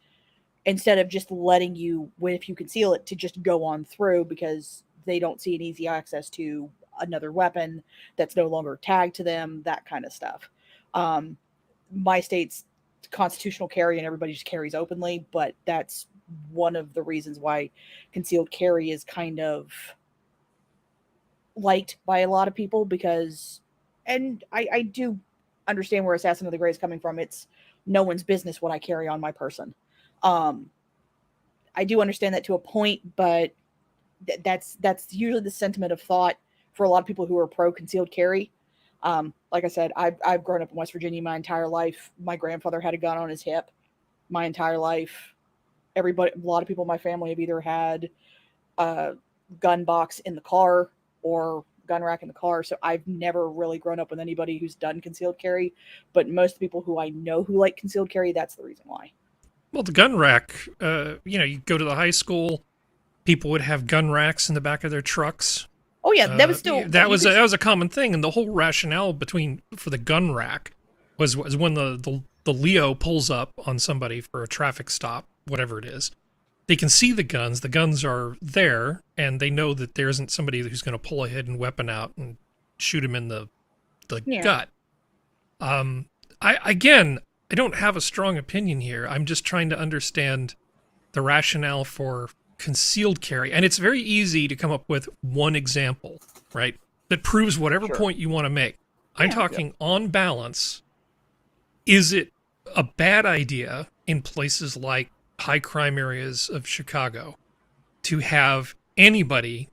instead of just letting you, if you conceal it, to just go on through because they don't see an easy access to another weapon that's no longer tagged to them, that kind of stuff. My state's constitutional carry and everybody just carries openly, but that's one of the reasons why concealed carry is kind of liked by a lot of people because, and I do understand where Assassin of the Grey is coming from. It's no one's business what I carry on my person. I do understand that to a point, but that's usually the sentiment of thought for a lot of people who are pro concealed carry. Like I said, I've grown up in West Virginia my entire life. My grandfather had a gun on his hip my entire life. A lot of people in my family have either had a gun box in the car or gun rack in the car, so I've never really grown up with anybody who's done concealed carry. But most people who I know who like concealed carry, that's the reason why. Well, the gun rack, you go to the high school, people would have gun racks in the back of their trucks. Oh yeah, that was still that was a common thing, and the whole rationale for the gun rack was when the Leo pulls up on somebody for a traffic stop, whatever it is. They can see the guns are there, and they know that there isn't somebody who's going to pull a hidden weapon out and shoot him in the gut. I don't have a strong opinion here. I'm just trying to understand the rationale for concealed carry, and it's very easy to come up with one example, right, that proves whatever point you want to make. I'm talking on balance. Is it a bad idea in places like high crime areas of Chicago to have anybody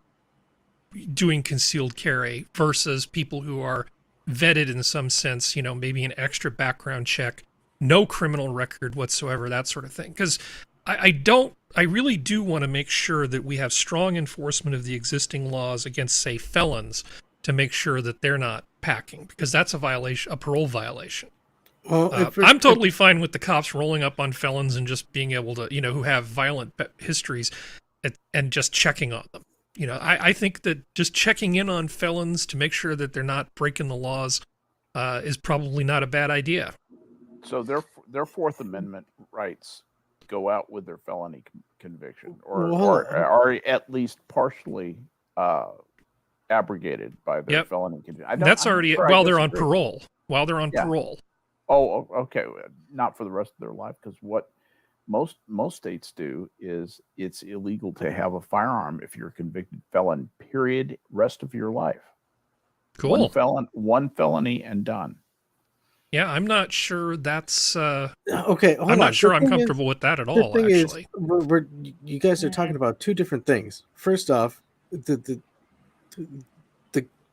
doing concealed carry versus people who are vetted in some sense, maybe an extra background check, no criminal record whatsoever, that sort of thing? Because I really do want to make sure that we have strong enforcement of the existing laws against, say, felons, to make sure that they're not packing, because that's a parole violation. Well, I'm totally fine with the cops rolling up on felons and just being able to, who have violent histories, and just checking on them. I think that just checking in on felons to make sure that they're not breaking the laws is probably not a bad idea. So their Fourth Amendment rights go out with their felony conviction, or are at least partially abrogated by their felony conviction. That's already while they're on parole. While they're on parole. Oh, okay. Not for the rest of their life, because what most states do is it's illegal to have a firearm if you're a convicted felon. Period. Rest of your life. Cool. One felony and done. Yeah, I'm not sure that's okay. I'm not sure I'm comfortable with that at all. Actually, you guys are talking about two different things. First off,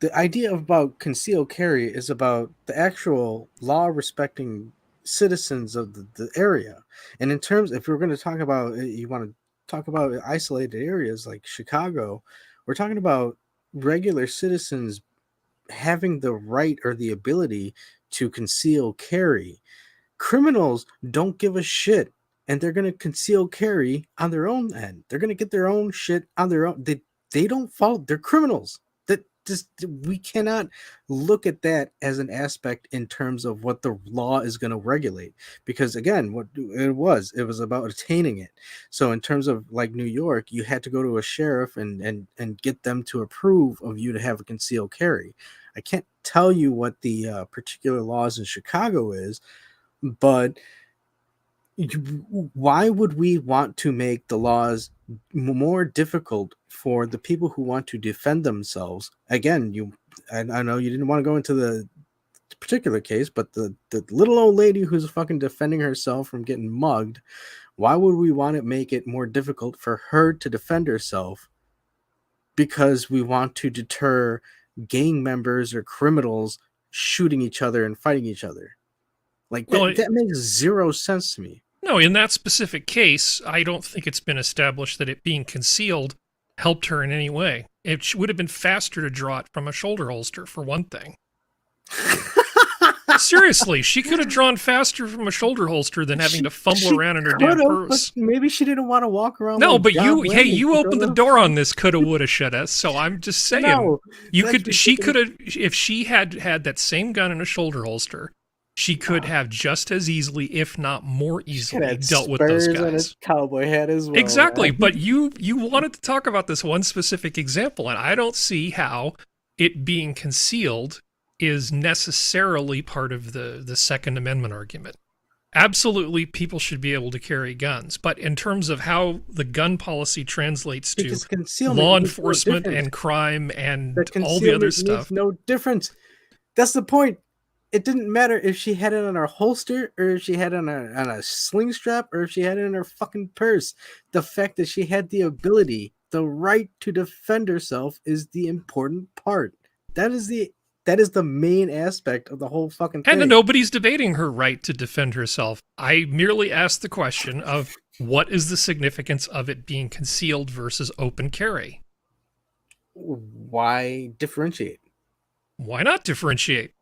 the idea about concealed carry is about the actual law-respecting citizens of the area. And in terms, if we're going to talk about, you want to talk about isolated areas like Chicago, we're talking about regular citizens having the right or the ability to conceal carry. Criminals don't give a shit, and they're going to conceal carry on their own end. They're going to get their own shit on their own. They don't follow. They're criminals. We cannot look at that as an aspect in terms of what the law is going to regulate, because again, what it was about attaining it. So in terms of like New York, you had to go to a sheriff and get them to approve of you to have a concealed carry. I can't tell you what the particular laws in Chicago is, but why would we want to make the laws more difficult for the people who want to defend themselves? Again, I know you didn't want to go into the particular case, but the little old lady who's fucking defending herself from getting mugged, why would we want to make it more difficult for her to defend herself? Because we want to deter gang members or criminals shooting each other and fighting each other. Like that makes zero sense to me. No, in that specific case, I don't think it's been established that it being concealed helped her in any way. It would have been faster to draw it from a shoulder holster, for one thing. Seriously, she could have drawn faster from a shoulder holster than having to fumble around in her damn purse. Maybe she didn't want to walk around. No, but you opened the door on this coulda, woulda, shoulda. So I'm just saying, she could have, if she had that same gun in a shoulder holster, she could have just as easily, if not more easily, dealt with those guys. And a cowboy hat as well. Exactly, but you wanted to talk about this one specific example, and I don't see how it being concealed is necessarily part of the Second Amendment argument. Absolutely, people should be able to carry guns, but in terms of how the gun policy translates to law enforcement and crime and all the other stuff, no difference. That's the point. It didn't matter if she had it on her holster or if she had it on a sling strap or if she had it in her fucking purse. The fact that she had the ability, the right to defend herself is the important part. That is the main aspect of the whole fucking thing. And nobody's debating her right to defend herself. I merely asked the question of what is the significance of it being concealed versus open carry? Why differentiate? Why not differentiate?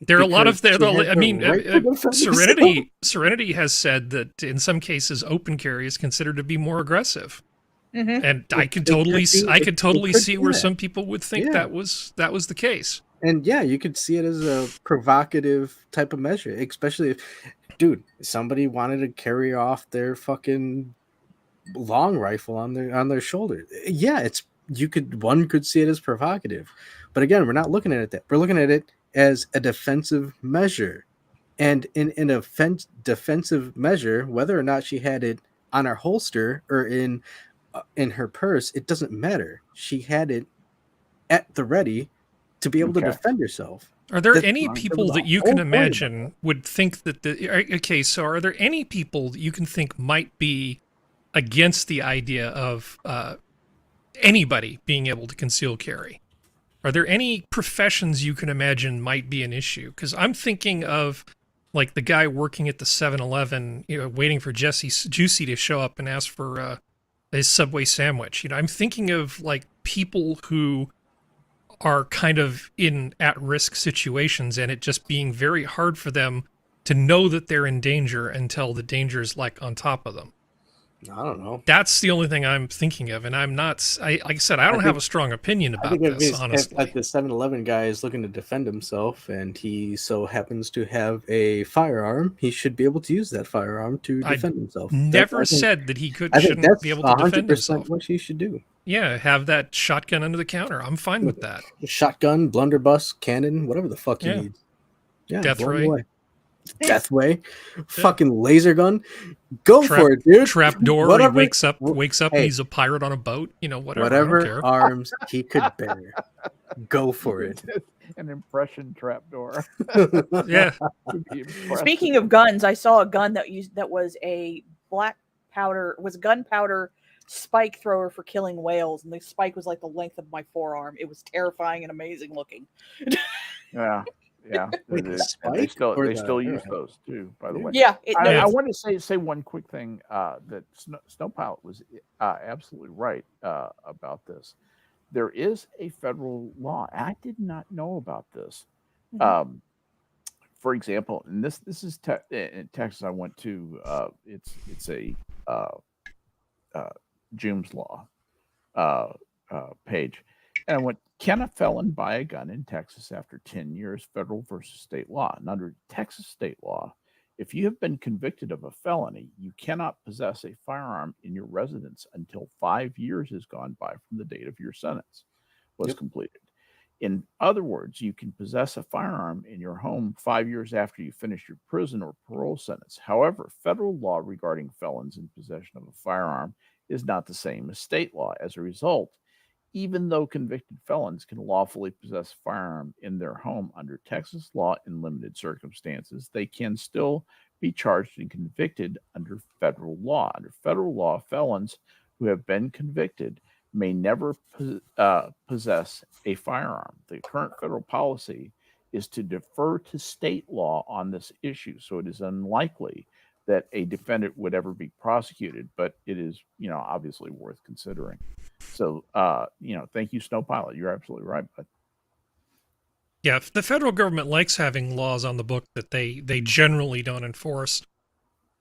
There are a lot Because of she has I the mean, right to defend Serenity has said that in some cases open carry is considered to be more aggressive, Mhm. and I could It totally could be- I could totally could see be where that. some people would think Yeah. that was the case. And yeah, you could see it as a provocative type of measure, especially if, dude, somebody wanted to carry off their fucking long rifle on their shoulder. Yeah, one could see it as provocative, but again, we're not looking at it that we're looking at it as a defensive measure, and in a defensive measure, whether or not she had it on her holster or in her purse, it doesn't matter. She had it at the ready to be able to Okay. defend herself. Are there That's any fine. people That was that the you whole can point about imagine would think that okay, so are there any people that you can think might be against the idea of anybody being able to conceal carry? Are there any professions you can imagine might be an issue? Because I'm thinking of like the guy working at the 7-Eleven, waiting for Juicy to show up and ask for his Subway sandwich. I'm thinking of like people who are kind of in at-risk situations and it just being very hard for them to know that they're in danger until the danger is like on top of them. I don't know. That's the only thing I'm thinking of, and I'm not. Like I said, I don't have a strong opinion I about think this, if honestly. the 7-Eleven guy is looking to defend himself and he so happens to have a firearm, he should be able to use that firearm to I defend himself. Never I think said that he I think shouldn't that's be able to defend 100% himself. what he should do. Yeah, have that shotgun under the counter. I'm fine with that. Shotgun, blunderbuss, cannon, whatever the fuck he Yeah. needs. Yeah, Death blow him ray. away. Death way, fucking laser gun. Go for it, dude. Trap door. Whatever- He wakes up Hey. and he's a pirate on a boat. Whatever. I don't Whatever care. arms he could bear, go for it. An impression trapdoor. Yeah. Speaking of guns, I saw a gun that was a gunpowder spike thrower for killing whales, and the spike was like the length of my forearm. It was terrifying and amazing looking. Yeah. Yeah, Wait, the they spike still or they the still use arrowhead? those too. By the way, Yeah, I want to say one quick thing that Snow Pilot was absolutely right about this. There is a federal law. I did not know about this. Mhm. For example, and this is in Texas. I went to it's a Jume's law page, and I went, can a felon buy a gun in Texas after 10 years, federal versus state law? And under Texas state law, if you have been convicted of a felony, you cannot possess a firearm in your residence until 5 years has gone by from the date of your sentence was completed. In other words, you can possess a firearm in your home 5 years after you finish your prison or parole sentence. However, federal law regarding felons in possession of a firearm is not the same as state law. As a result, even though convicted felons can lawfully possess a firearm in their home under Texas law in limited circumstances, they can still be charged and convicted under federal law. Under federal law, felons who have been convicted may never possess a firearm. The current federal policy is to defer to state law on this issue, so it is unlikely that a defendant would ever be prosecuted, but it is, obviously worth considering. So, thank you, Snow Pilot. You're absolutely right. But yeah, the federal government likes having laws on the book that they generally don't enforce,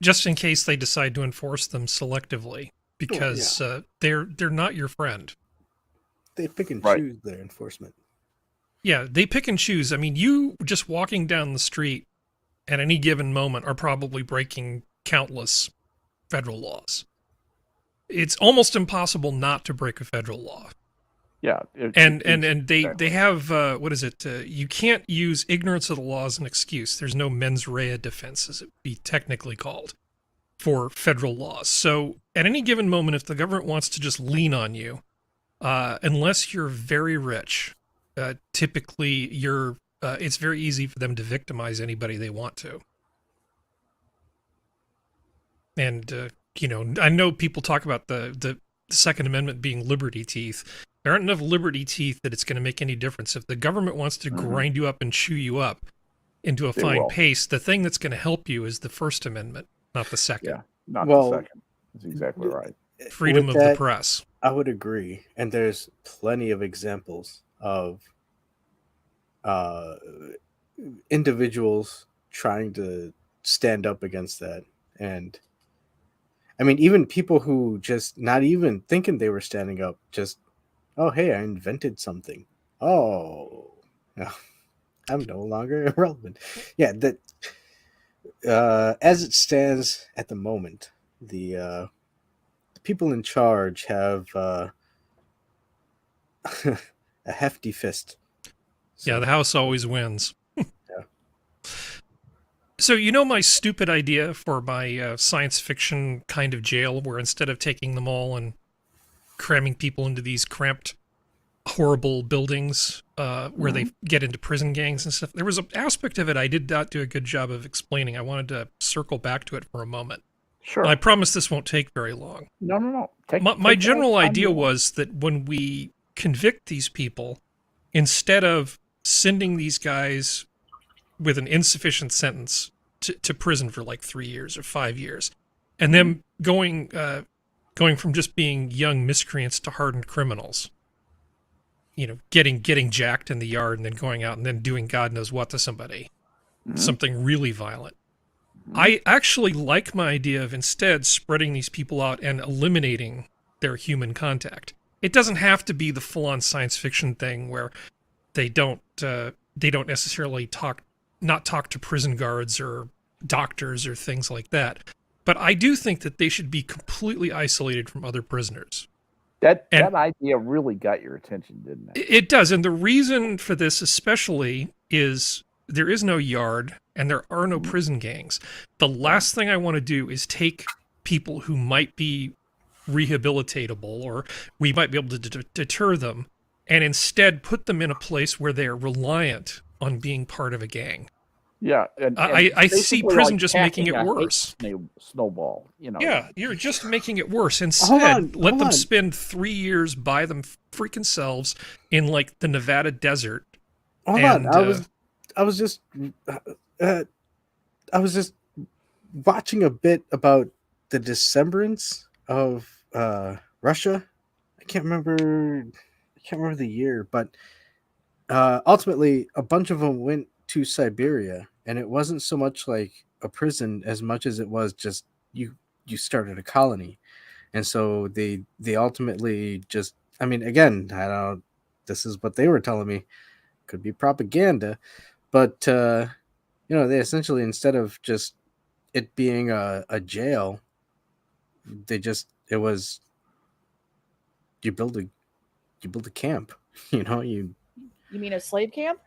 just in case they decide to enforce them selectively, because they're not your friend. They pick and choose their enforcement. Yeah, they pick and choose. I mean, you just walking down the street at any given moment are probably breaking countless federal laws. It's almost impossible not to break a federal law. Yeah, and they have what is it? You can't use ignorance of the law as an excuse. There's no mens rea defense, as it would be technically called, for federal laws. So at any given moment, if the government wants to just lean on you, unless you're very rich, typically it's very easy for them to victimize anybody they want to. And I know people talk about the Second Amendment being liberty teeth. There aren't enough liberty teeth that it's going to make any difference. If the government wants to grind you up and chew you up into a fine paste, the thing that's going to help you is the First Amendment, not the Second. Yeah, not the Second. That's exactly right. freedom with of the that, press. I would agree, and there's plenty of examples of uh, individuals trying to stand up against that. And I mean, even people who just not even thinking they were standing up, just, oh, hey, I invented something. Oh, no, I'm no longer irrelevant. Yeah, that as it stands at the moment, the people in charge have a hefty fist. Yeah, the House always wins. Yeah. So, you know my stupid idea for my science fiction kind of jail, where instead of taking them all and cramming people into these cramped, horrible buildings where they get into prison gangs and stuff, there was an aspect of it I did not do a good job of explaining. I wanted to circle back to it for a moment. Sure. And I promise this won't take very long. No. My take general all the time idea you want. was that when we convict these people, instead of sending these guys with an insufficient sentence to prison for like 3 years or 5 years, and them going from just being young miscreants to hardened criminals, you know, getting jacked in the yard and then going out and then doing God knows what to somebody, something really violent. I actually like my idea of instead spreading these people out and eliminating their human contact. It doesn't have to be the full-on science fiction thing where they don't necessarily talk to prison guards or doctors or things like that. But I do think that they should be completely isolated from other prisoners. That idea really got your attention, didn't it? It does, and the reason for this especially is there is no yard and there are no prison gangs. The last thing I want to do is take people who might be rehabilitatable or we might be able to deter them and instead put them in a place where they're reliant on being part of a gang. Yeah, and I see basically prison like just making it casting a hate worse. Snowball, you know. Yeah, you're just making it worse. Instead, let hold them on. spend 3 years by them freaking selves in like the Nevada desert. Hold And, on, I was just watching a bit about the dissembrance of Russia. I can't remember the year, but ultimately a bunch of them went to Siberia, and it wasn't so much like a prison as much as it was just you started a colony. And so they ultimately just, I mean, again, I don't, this is what they were telling me, could be propaganda, but they essentially, instead of just it being a jail, it was you build a camp. You mean a slave camp?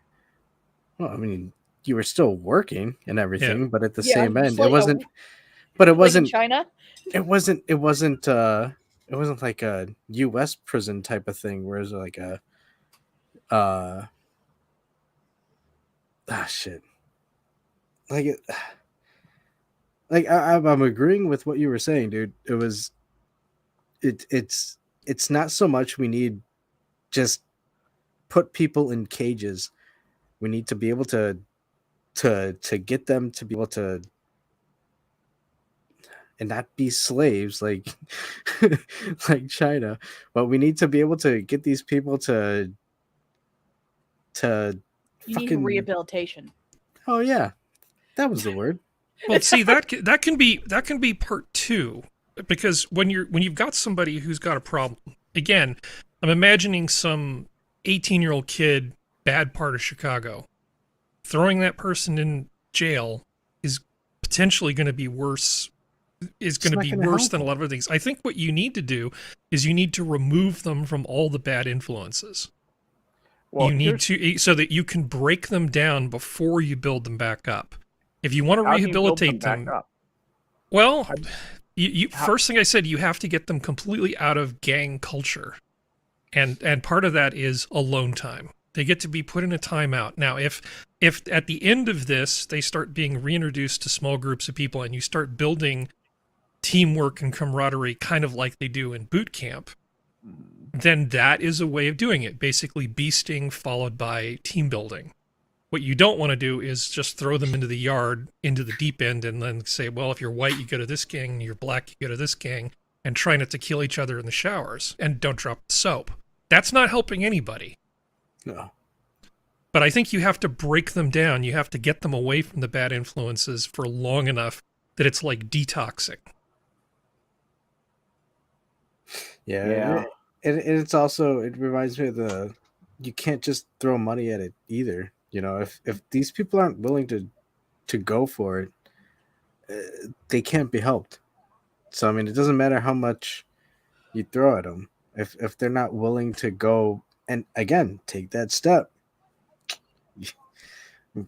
well, I mean, you were still working and everything, but at the Yeah, same end, like it wasn't. But it Like in wasn't. China? It wasn't. It wasn't. It wasn't like a U.S. prison type of thing, where it's like a. Shit. Like it. Like I'm agreeing with what you were saying, dude. It was. It's not so much we need just put people in cages. We need to be able to get them to be able to and not be slaves like like China, but we need to be able to get these people to You need fucking rehabilitation. oh yeah, that was the word. Well, see, that can be part two, because when you've got somebody who's got a problem, again, I'm imagining some 18-year-old kid, bad part of Chicago, throwing that person in jail is potentially going to be worse. Is going to be worse than a lot of other things. I think what you need to do is you need to remove them from all the bad influences. Well, you need to, so that you can break them down before you build them back up. If you want to how do you build rehabilitate them back up? well, first thing I said, you have to get them completely out of gang culture, and part of that is alone time. They get to be put in a timeout. Now, if at the end of this they start being reintroduced to small groups of people, and you start building teamwork and camaraderie, kind of like they do in boot camp, then that is a way of doing it. Basically, beasting followed by team building. What you don't want to do is just throw them into the yard, into the deep end, and then say, well, if you're white, you go to this gang, and you're black, you go to this gang. and try not to kill each other in the showers and don't drop the soap. That's not helping anybody. No. But I think you have to break them down. You have to get them away from the bad influences for long enough that it's like detoxing. Yeah. Yeah. And it's also, it reminds me of you can't just throw money at it either. You know, if these people aren't willing to go for it, they can't be helped. So, I mean, it doesn't matter how much you throw at them. If they're not willing to go and, again, take that step,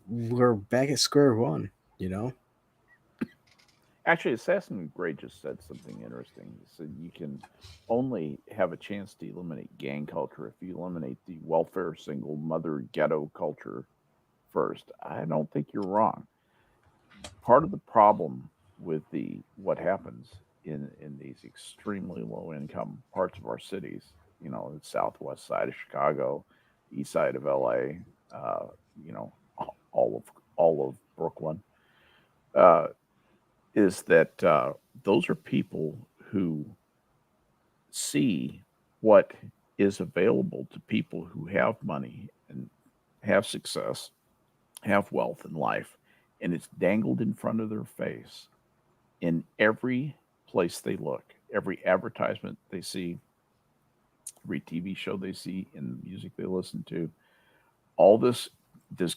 we're back at square one, you know? Actually, Assassin Gray just said something interesting. He said you can only have a chance to eliminate gang culture if you eliminate the welfare single mother ghetto culture first. I don't think you're wrong. Part of the problem with what happens in these extremely low income parts of our cities, you know, the southwest side of Chicago, east side of LA, you know, all of Brooklyn, is that those are people who see what is available to people who have money and have success, have wealth in life, and it's dangled in front of their face in every place they look, every advertisement they see, every TV show they see, in the music they listen to. All this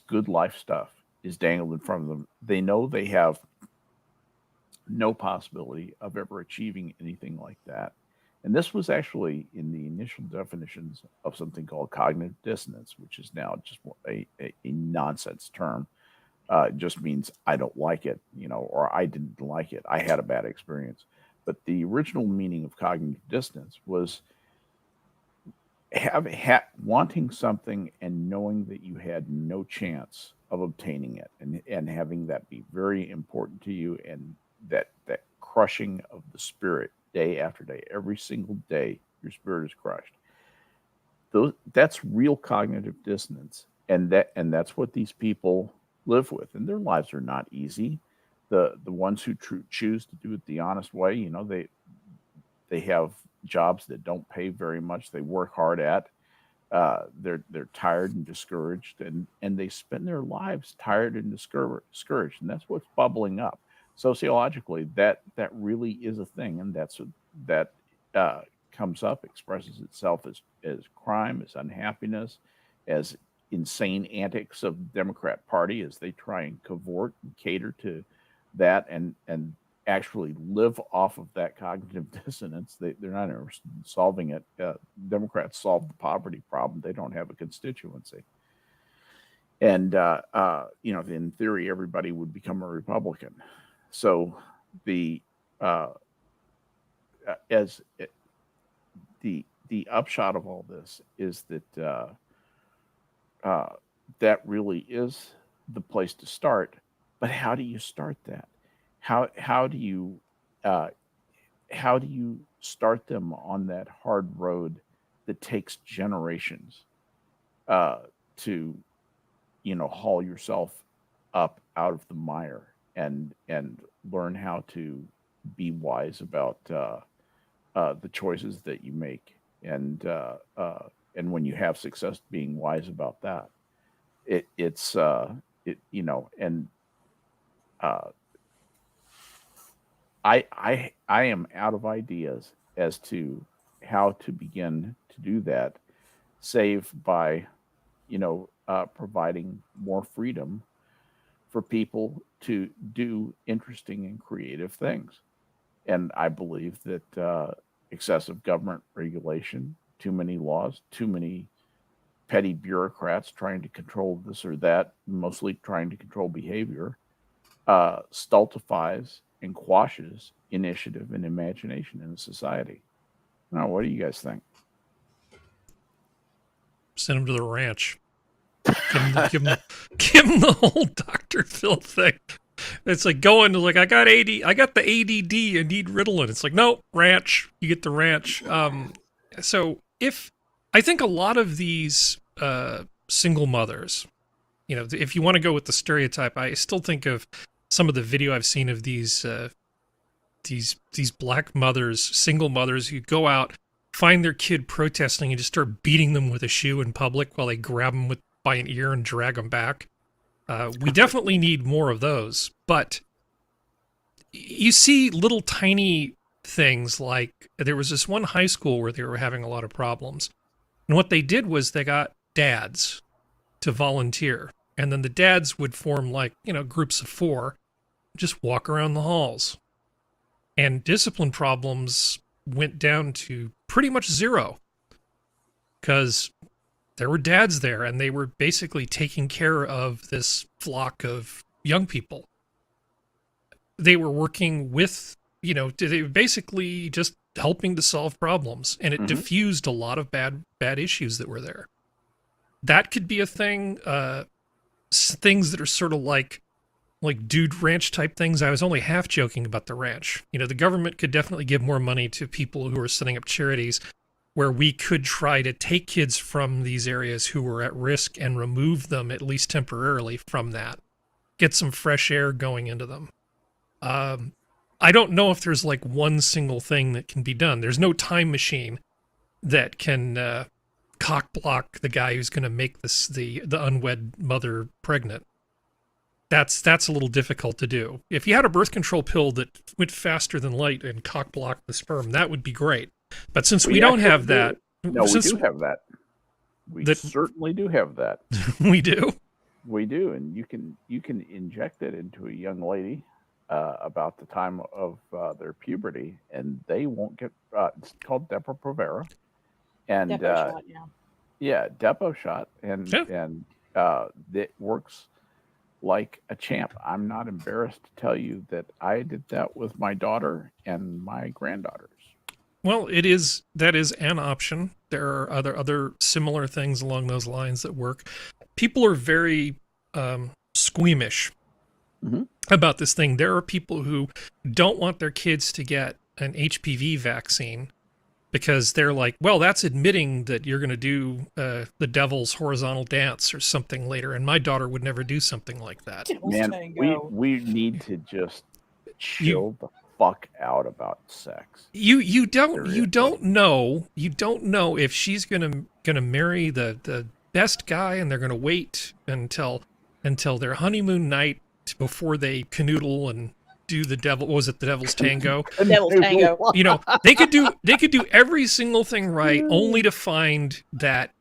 good life stuff is dangled in front of them. They know they have no possibility of ever achieving anything like that. And this was actually in the initial definitions of something called cognitive dissonance, which is now just a nonsense term. It just means I don't like it, you know, or I didn't like it. I had a bad experience. But the original meaning of cognitive dissonance was wanting something and knowing that you had no chance of obtaining it, and having that be very important to you, and that crushing of the spirit day after day, every single day, your spirit is crushed. That's real cognitive dissonance, and that's what these people live with, and their lives are not easy. The ones who choose to do it the honest way, you know, they have jobs that don't pay very much. They work hard at. They're tired and discouraged, and they spend their lives tired and discouraged, and that's what's bubbling up sociologically. That really is a thing, and that comes up, expresses itself as crime, as unhappiness, as insane antics of the Democrat Party as they try and cavort and cater to that, and actually live off of that cognitive dissonance. They're not interested in solving it. Democrats solve the poverty problem. They don't have a constituency. And, you know, in theory, everybody would become a Republican. So the upshot of all this is that that really is the place to start. But how do you start that? How do you start them on that hard road that takes generations to, you know, haul yourself up out of the mire and learn how to be wise about the choices that you make, and when you have success, being wise about that. It's you know, and I am out of ideas as to how to begin to do that, save by, you know, providing more freedom for people to do interesting and creative things. And I believe that excessive government regulation, too many laws, too many petty bureaucrats trying to control this or that, mostly trying to control behavior, stultifies and quashes initiative and imagination in a society. Now, what do you guys think? Send him to the ranch. Give him the whole Dr. Phil thing. It's like going to, like, I got the ADD, I need Ritalin. It's like, no, ranch, you get the ranch. So I think a lot of these single mothers, you know, if you want to go with the stereotype, I still think of some of the video I've seen of these these black mothers, single mothers, who go out, find their kid protesting, and just start beating them with a shoe in public while they grab them by an ear and drag them back. We definitely need more of those. But you see little tiny things like there was this one high school where they were having a lot of problems. And what they did was they got dads to volunteer. And then the dads would form groups of 4, just walk around the halls. And discipline problems went down to pretty much 0. Because there were dads there and they were basically taking care of this flock of young people. They were working with, they were basically just helping to solve problems, and it diffused a lot of bad issues that were there. That could be a thing. Things that are sort of like dude ranch type things. I was only half joking about the ranch. The government could definitely give more money to people who are setting up charities where we could try to take kids from these areas who were at risk and remove them, at least temporarily, from that. Get some fresh air going into them. I don't know if there's one single thing that can be done. There's no time machine that can cock block the guy who's going to make the unwed mother pregnant. That's a little difficult to do. If you had a birth control pill that went faster than light and cock blocked the sperm, that would be great. But since we don't have that, we do have that. We certainly do have that. We do. We do, and you can inject it into a young lady about the time of their puberty, and they won't get. It's called Depo-Provera, and Depo shot, Depo shot, and it works like a champ. I'm not embarrassed to tell you that I did that with my daughter and my granddaughters. Well, that is an option. There are other similar things along those lines that work. People are very squeamish about this thing. There are people who don't want their kids to get an HPV vaccine because they're like, well, that's admitting that you're going to do the devil's horizontal dance or something later, and my daughter would never do something like that. Man, we need to just chill the fuck out about sex. You don't know if she's gonna marry the best guy, and they're gonna wait until their honeymoon night before they canoodle and do the devil. What was it, the devil's tango? The devil's tango. They could do every single thing right, only to find that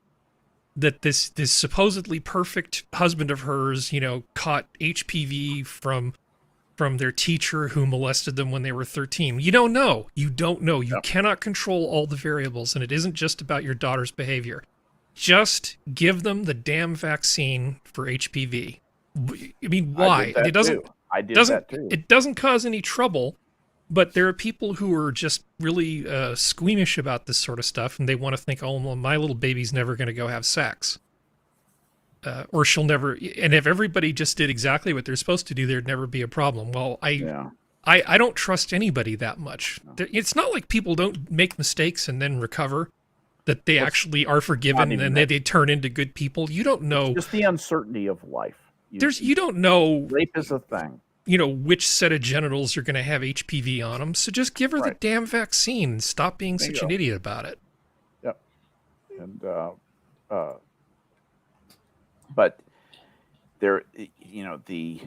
this supposedly perfect husband of hers, caught HPV from their teacher who molested them when they were 13. You don't know. You cannot control all the variables, and it isn't just about your daughter's behavior. Just give them the damn vaccine for HPV. I mean, why? I did that too. It doesn't cause any trouble, but there are people who are just really squeamish about this sort of stuff, and they want to think, oh, well, my little baby's never going to go have sex. Or she'll never, and if everybody just did exactly what they're supposed to do, there'd never be a problem. Well, I don't trust anybody that much. No. It's not like people don't make mistakes and then recover, that they actually are forgiven and they turn into good people. You don't know. It's just the uncertainty of life. You don't know. Rape is a thing. Which set of genitals are going to have HPV on them. So just give her the damn vaccine and stop being such an idiot about it. Yep. And, but there, the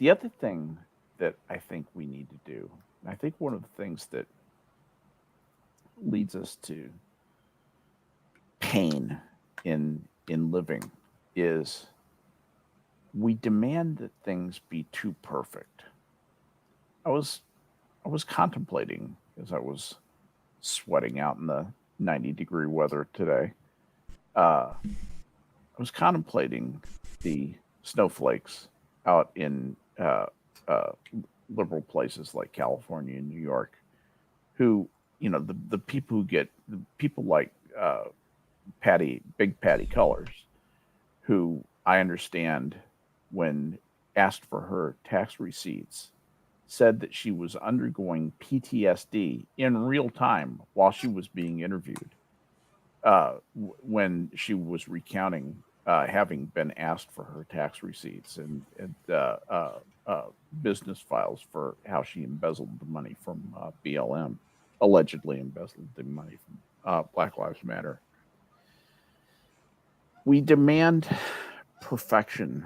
other thing that I think we need to do, and I think one of the things that leads us to pain in living is we demand that things be too perfect. I was contemplating as I was sweating out in the 90-degree weather today. I was contemplating the snowflakes out in liberal places like California and New York, who, the people like Big Patty Colors, who I understand when asked for her tax receipts, said that she was undergoing PTSD in real time while she was being interviewed when she was recounting having been asked for her tax receipts. And business files for how she embezzled the money from BLM, allegedly embezzled the money from Black Lives Matter. We demand perfection.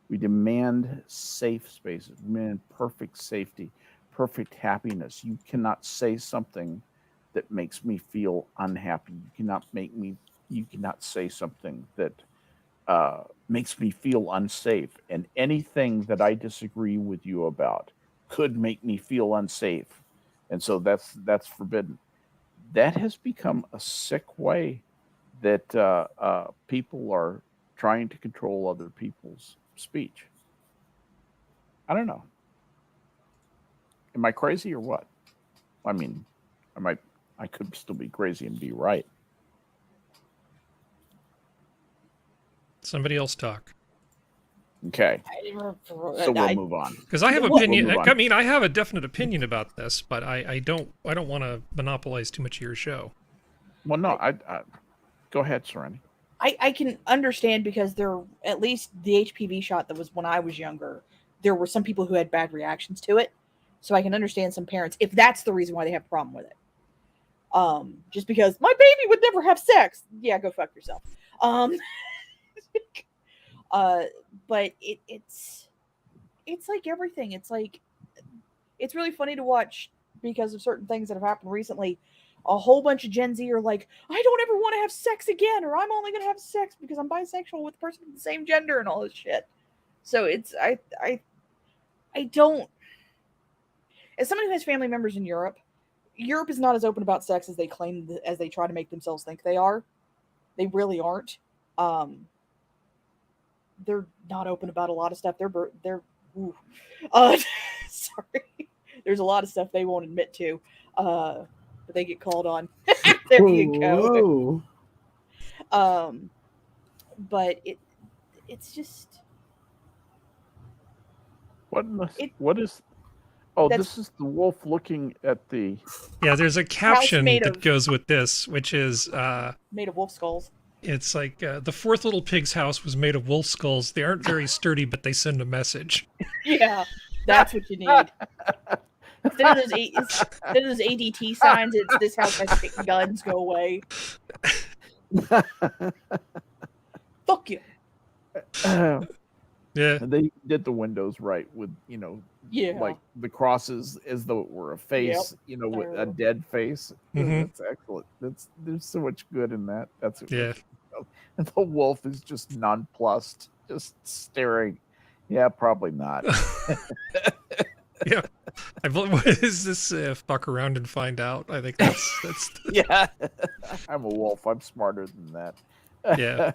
We demand safe spaces. We demand perfect safety, perfect happiness. You cannot say something that makes me feel unhappy. You cannot say something that makes me feel unsafe. And anything that I disagree with you about could make me feel unsafe. And so that's forbidden. That has become a sick way that people are trying to control other people's speech. I don't know. Am I crazy or what? I mean, I could still be crazy and be right. Somebody else talk. Okay. So we'll move on. Because I have We'll opinion. move on. I mean, I have a definite opinion about this, but I don't want to monopolize too much of your show. Well, no, I go ahead, Serenity. I can understand because there, at least the HPV shot that was when I was younger, there were some people who had bad reactions to it. So I can understand some parents if that's the reason why they have a problem with it. Just because my baby would never have sex. Yeah, go fuck yourself. But it's like everything. It's like, it's really funny to watch because of certain things that have happened recently. A whole bunch of Gen Z are like, I don't ever want to have sex again, or I'm only going to have sex because I'm bisexual with a person of the same gender and all this shit. So it's, I don't, as somebody who has family members in Europe is not as open about sex as they claim, as they try to make themselves think they are. They really aren't. They're not open about a lot of stuff. Sorry. There's a lot of stuff they won't admit to. But they get called on. There you go. Whoa. But it's just what is this is the wolf looking at the Yeah, there's a caption made that of- goes with this, which is made of wolf skulls. it's like the fourth little pig's house was made of wolf skulls. They aren't very sturdy, but they send a message. Yeah, that's what you need. Instead of those ADT signs, it's this house has big guns, go away. Fuck you. Yeah, they did the windows right with Yeah. like the crosses as though it were a face, with a dead face. Mhm. That's excellent. There's so much good in that. That's yeah. And the wolf is just nonplussed, just staring. Yeah, probably not. Yeah. What is this? Fuck around and find out. I think that's Yeah, I'm a wolf. I'm smarter than that. yeah.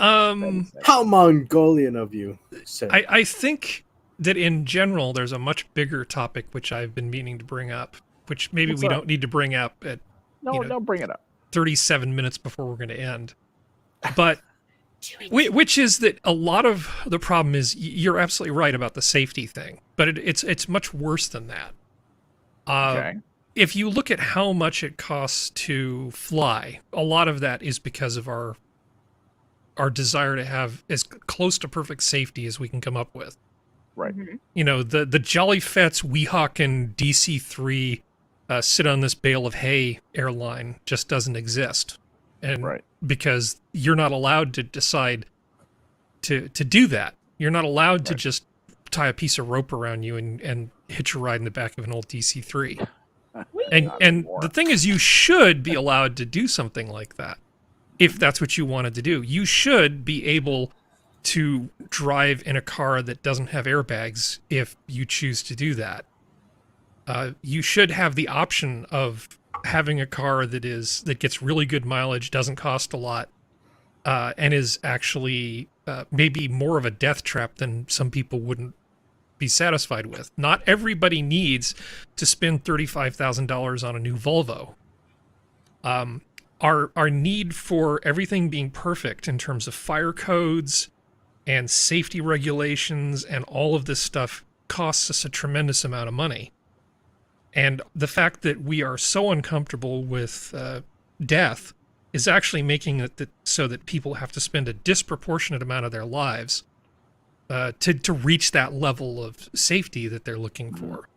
How Mongolian of you, sir. I think that in general, there's a much bigger topic which I've been meaning to bring up, which maybe What's we up? don't need to bring up at No, bring it up. 37 minutes before we're going to end. But which is that a lot of the problem is you're absolutely right about the safety thing, but it's much worse than that. Okay. If you look at how much it costs to fly, a lot of that is because of our desire to have as close to perfect safety as we can come up with. Right. Mhm. The Jolly Fets Weehawken DC-3 sit on this bale of hay airline just doesn't exist. And Right. because you're not allowed to decide to do that. You're not allowed to just tie a piece of rope around you and hitch a ride in the back of an old DC-3. And Not and anymore. the thing is, you should be allowed to do something like that if that's what you wanted to do. You should be able to drive in a car that doesn't have airbags if you choose to do that. You should have the option of having a car that gets really good mileage, doesn't cost a lot, and is actually maybe more of a death trap than some people wouldn't be satisfied with. Not everybody needs to spend $35,000 on a new Volvo. Our need for everything being perfect in terms of fire codes and safety regulations and all of this stuff costs us a tremendous amount of money. And the fact that we are so uncomfortable with death is actually making it so that people have to spend a disproportionate amount of their lives to reach that level of safety that they're looking for.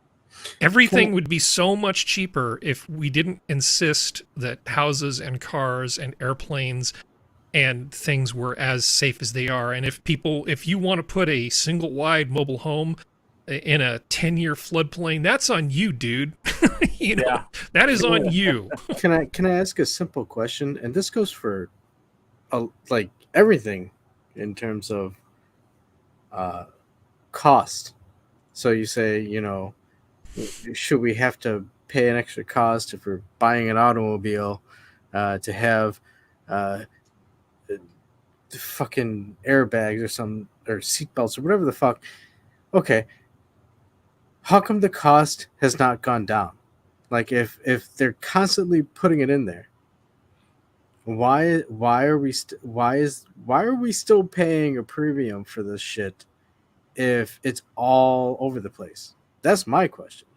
Everything would be so much cheaper if we didn't insist that houses and cars and airplanes and things were as safe as they are. And if you want to put a single wide mobile home in a 10-year floodplain, that's on you, dude. That is on you. Can I ask a simple question? And this goes for like everything in terms of cost. So you say, should we have to pay an extra cost if we're buying an automobile to have fucking airbags or seatbelts or whatever the fuck? Okay. How come the cost has not gone down? Like if they're constantly putting it in there, why are we still paying a premium for this shit if it's all over the place? That's my question.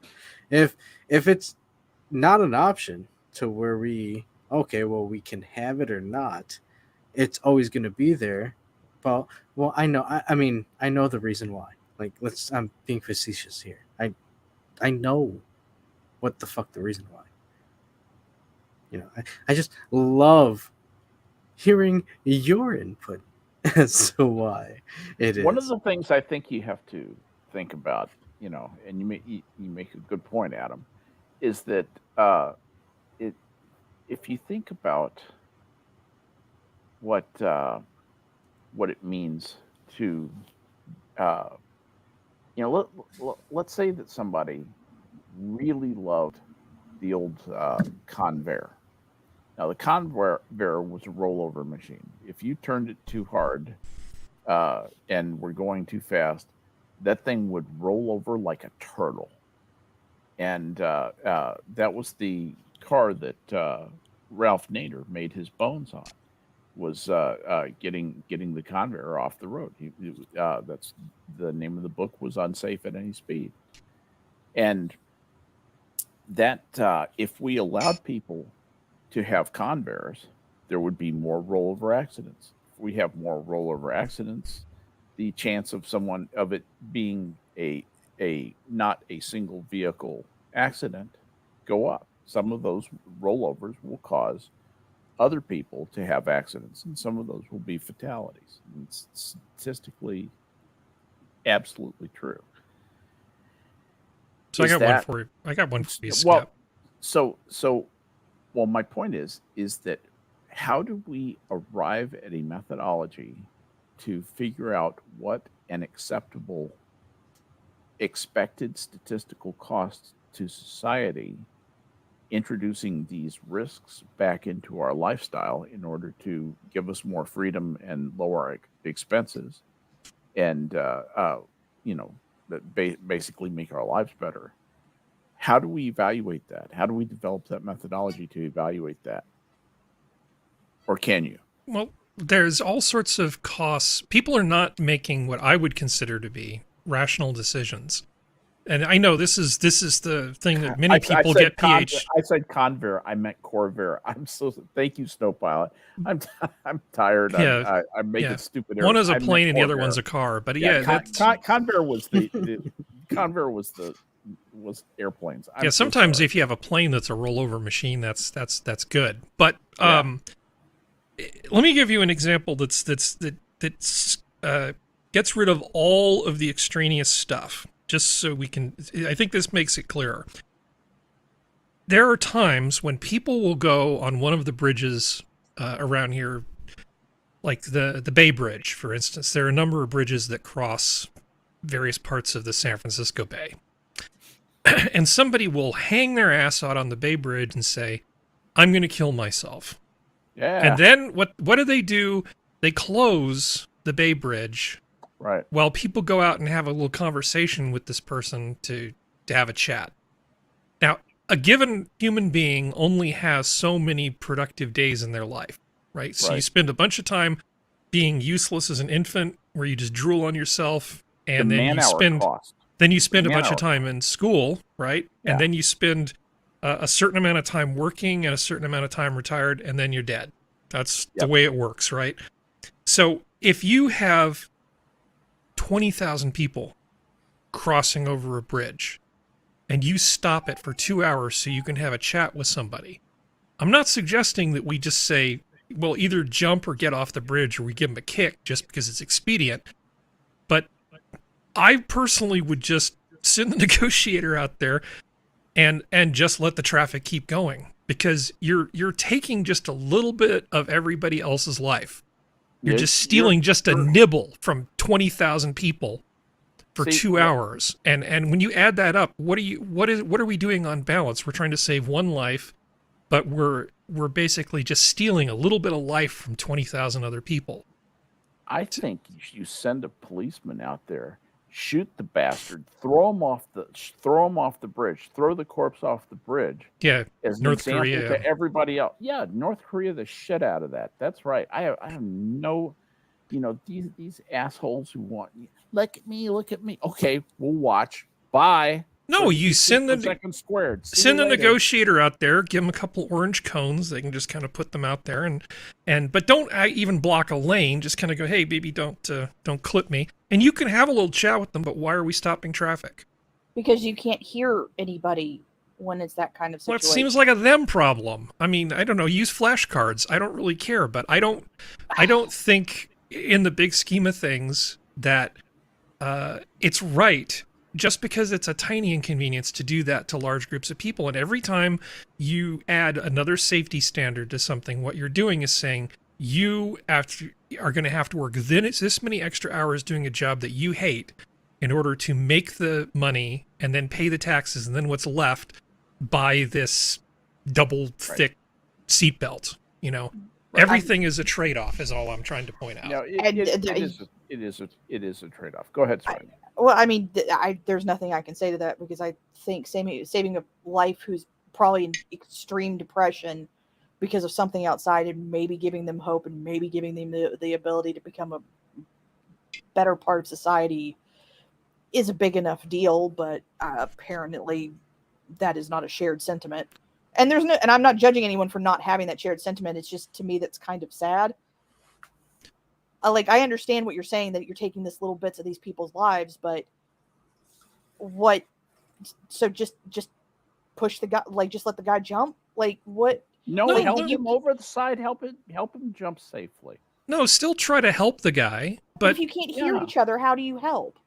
If it's not an option to where we can have it or not, it's always going to be there. Well, I know. I know the reason why. Like, I'm being facetious here. I know what the fuck the reason why. I just love hearing your input as to why it is. One of the things I think you have to think about, and you make a good point, Adam, is that if you think about what it means to let's say that somebody really loved the old Convair. Now, the Convair was a rollover machine. If you turned it too hard and were going too fast, that thing would roll over like a turtle. And that was the car that Ralph Nader made his bones on, was getting the Convair off the road. That's the name of the book, was Unsafe at Any Speed. And that if we allowed people to have Convairs, there would be more rollover accidents. If we have more rollover accidents, the chance of it being a not a single vehicle accident go up. Some of those rollovers will cause other people to have accidents, and some of those will be fatalities. And it's statistically absolutely true. So I got one for you, Skep. Well, my point is that how do we arrive at a methodology to figure out what an acceptable expected statistical cost to society, introducing these risks back into our lifestyle in order to give us more freedom and lower our expenses, and basically make our lives better? How do we evaluate that? How do we develop that methodology to evaluate that? Or can you? Well, there's all sorts of costs. People are not making what I would consider to be rational decisions. And I know this is the thing that many people get PhD. I said Convair. I meant Corvair. Thank you, Snow Pilot. I'm tired. Yeah, I'm making stupid errors. One is a plane and the other one's a car. But Convair was Convair was airplanes. Sometimes if you have a plane that's a rollover machine, that's good. But let me give you an example that gets rid of all of the extraneous stuff, just so we can. I think this makes it clearer. There are times when people will go on one of the bridges around here, like the Bay Bridge, for instance. There are a number of bridges that cross various parts of the San Francisco Bay. And somebody will hang their ass out on the Bay Bridge and say, I'm going to kill myself. Yeah. And then what do? They close the Bay Bridge. Right. While people go out and have a little conversation with this person to have a chat. Now, a given human being only has so many productive days in their life, right? So you spend a bunch of time being useless as an infant, where you just drool on yourself, and then you spend a bunch of time in school, right? Yeah. And then you spend a certain amount of time working and a certain amount of time retired, and then you're dead. That's the way it works, right? So if you have 20,000 people crossing over a bridge, and you stop it for 2 hours so you can have a chat with somebody. I'm not suggesting that we just say, well, either jump or get off the bridge, or we give them a kick just because it's expedient. But I personally would just send the negotiator out there and just let the traffic keep going, because you're taking just a little bit of everybody else's life. You're just stealing just a nibble from 20,000 people for 2 hours. And when you add that up, what are we doing on balance? We're trying to save one life, but we're basically just stealing a little bit of life from 20,000 other people. I think you send a policeman out there, shoot the bastard, throw him off the bridge, throw the corpse off the bridge. Yeah, as North an example Korea. to everybody else. Yeah, North Korea the shit out of that. That's right. I have no, these assholes who want, look at me. Okay, we'll watch. Bye. No, you send the second squared. Send a negotiator out there, give them a couple orange cones. They can just kind of put them out there, but don't even block a lane. Just kind of go, hey, baby, don't clip me. And you can have a little chat with them. But why are we stopping traffic? Because you can't hear anybody when it's that kind of situation. Well, it seems like a them problem. I mean, I don't know. Use flashcards. I don't really care, but I don't think in the big scheme of things that it's right. Just because it's a tiny inconvenience to do that to large groups of people. And every time you add another safety standard to something, what you're doing is saying you are going to have to work this many extra hours doing a job that you hate in order to make the money and then pay the taxes. And then what's left, buy this double thick seatbelt. Everything is a trade-off is all I'm trying to point out. No, it is a trade-off. Go ahead, Sven. Well, I mean, there's nothing I can say to that, because I think saving a life who's probably in extreme depression because of something outside, and maybe giving them hope and maybe giving them the ability to become a better part of society is a big enough deal. But apparently that is not a shared sentiment. And and I'm not judging anyone for not having that shared sentiment. It's just, to me, that's kind of sad. I understand what you're saying, that you're taking this little bits of these people's lives, but what? So just push the guy, just let the guy jump. What? No, help him over the side. Help him jump safely. No, still try to help the guy, but if you can't hear each other, how do you help?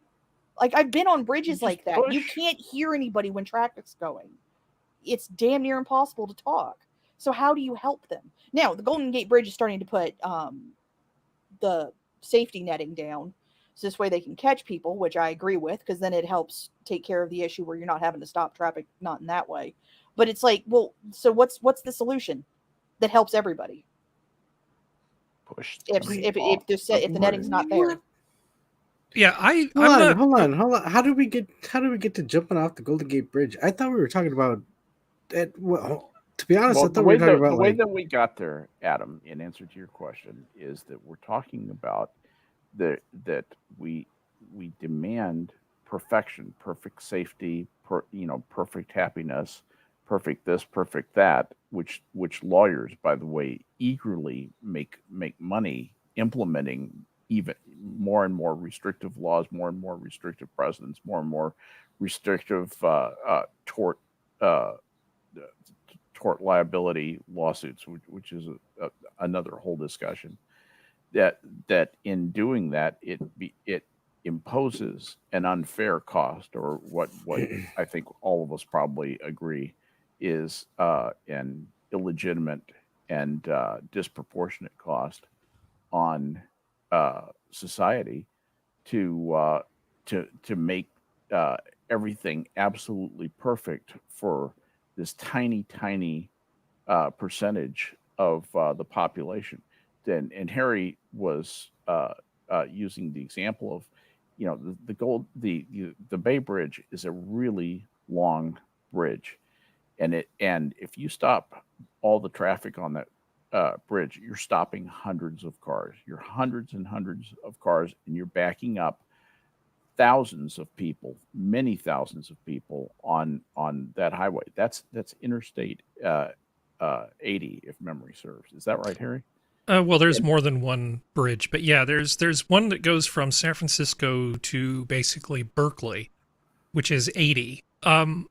I've been on bridges like that. Push. You can't hear anybody when traffic's going. It's damn near impossible to talk. So how do you help them? Now, the Golden Gate Bridge is starting to put the safety netting down, so this way they can catch people, which I agree with, because then it helps take care of the issue where you're not having to stop traffic, not in that way. But it's well, so what's the solution that helps everybody? Push. If the netting's not there. Yeah, hold on. How do we get to jumping off the Golden Gate Bridge? I thought we were talking about that. Well, to be honest, I thought we were talking about the way that we got there, Adam. In answer to your question, is that we're talking about that we demand perfection, perfect safety, perfect happiness, perfect this, perfect that, which lawyers, by the way, eagerly make money implementing even more and more restrictive laws, more and more restrictive precedents, more and more restrictive tort liability lawsuits, which is another whole discussion. That in doing that, it imposes an unfair cost, or what I think all of us probably agree is an illegitimate and disproportionate cost on society to make everything absolutely perfect for this tiny percentage of the population. And Harry was using the example of, the Bay Bridge is a really long bridge, and if you stop all the traffic on that bridge, you're stopping hundreds of cars. You're hundreds and hundreds of cars, and you're backing up thousands of people, many thousands of people on that highway. That's Interstate 80, if memory serves. Is that right, Harry? Well, there's more than one bridge, but yeah, there's one that goes from San Francisco to basically Berkeley, which is 80. Oh,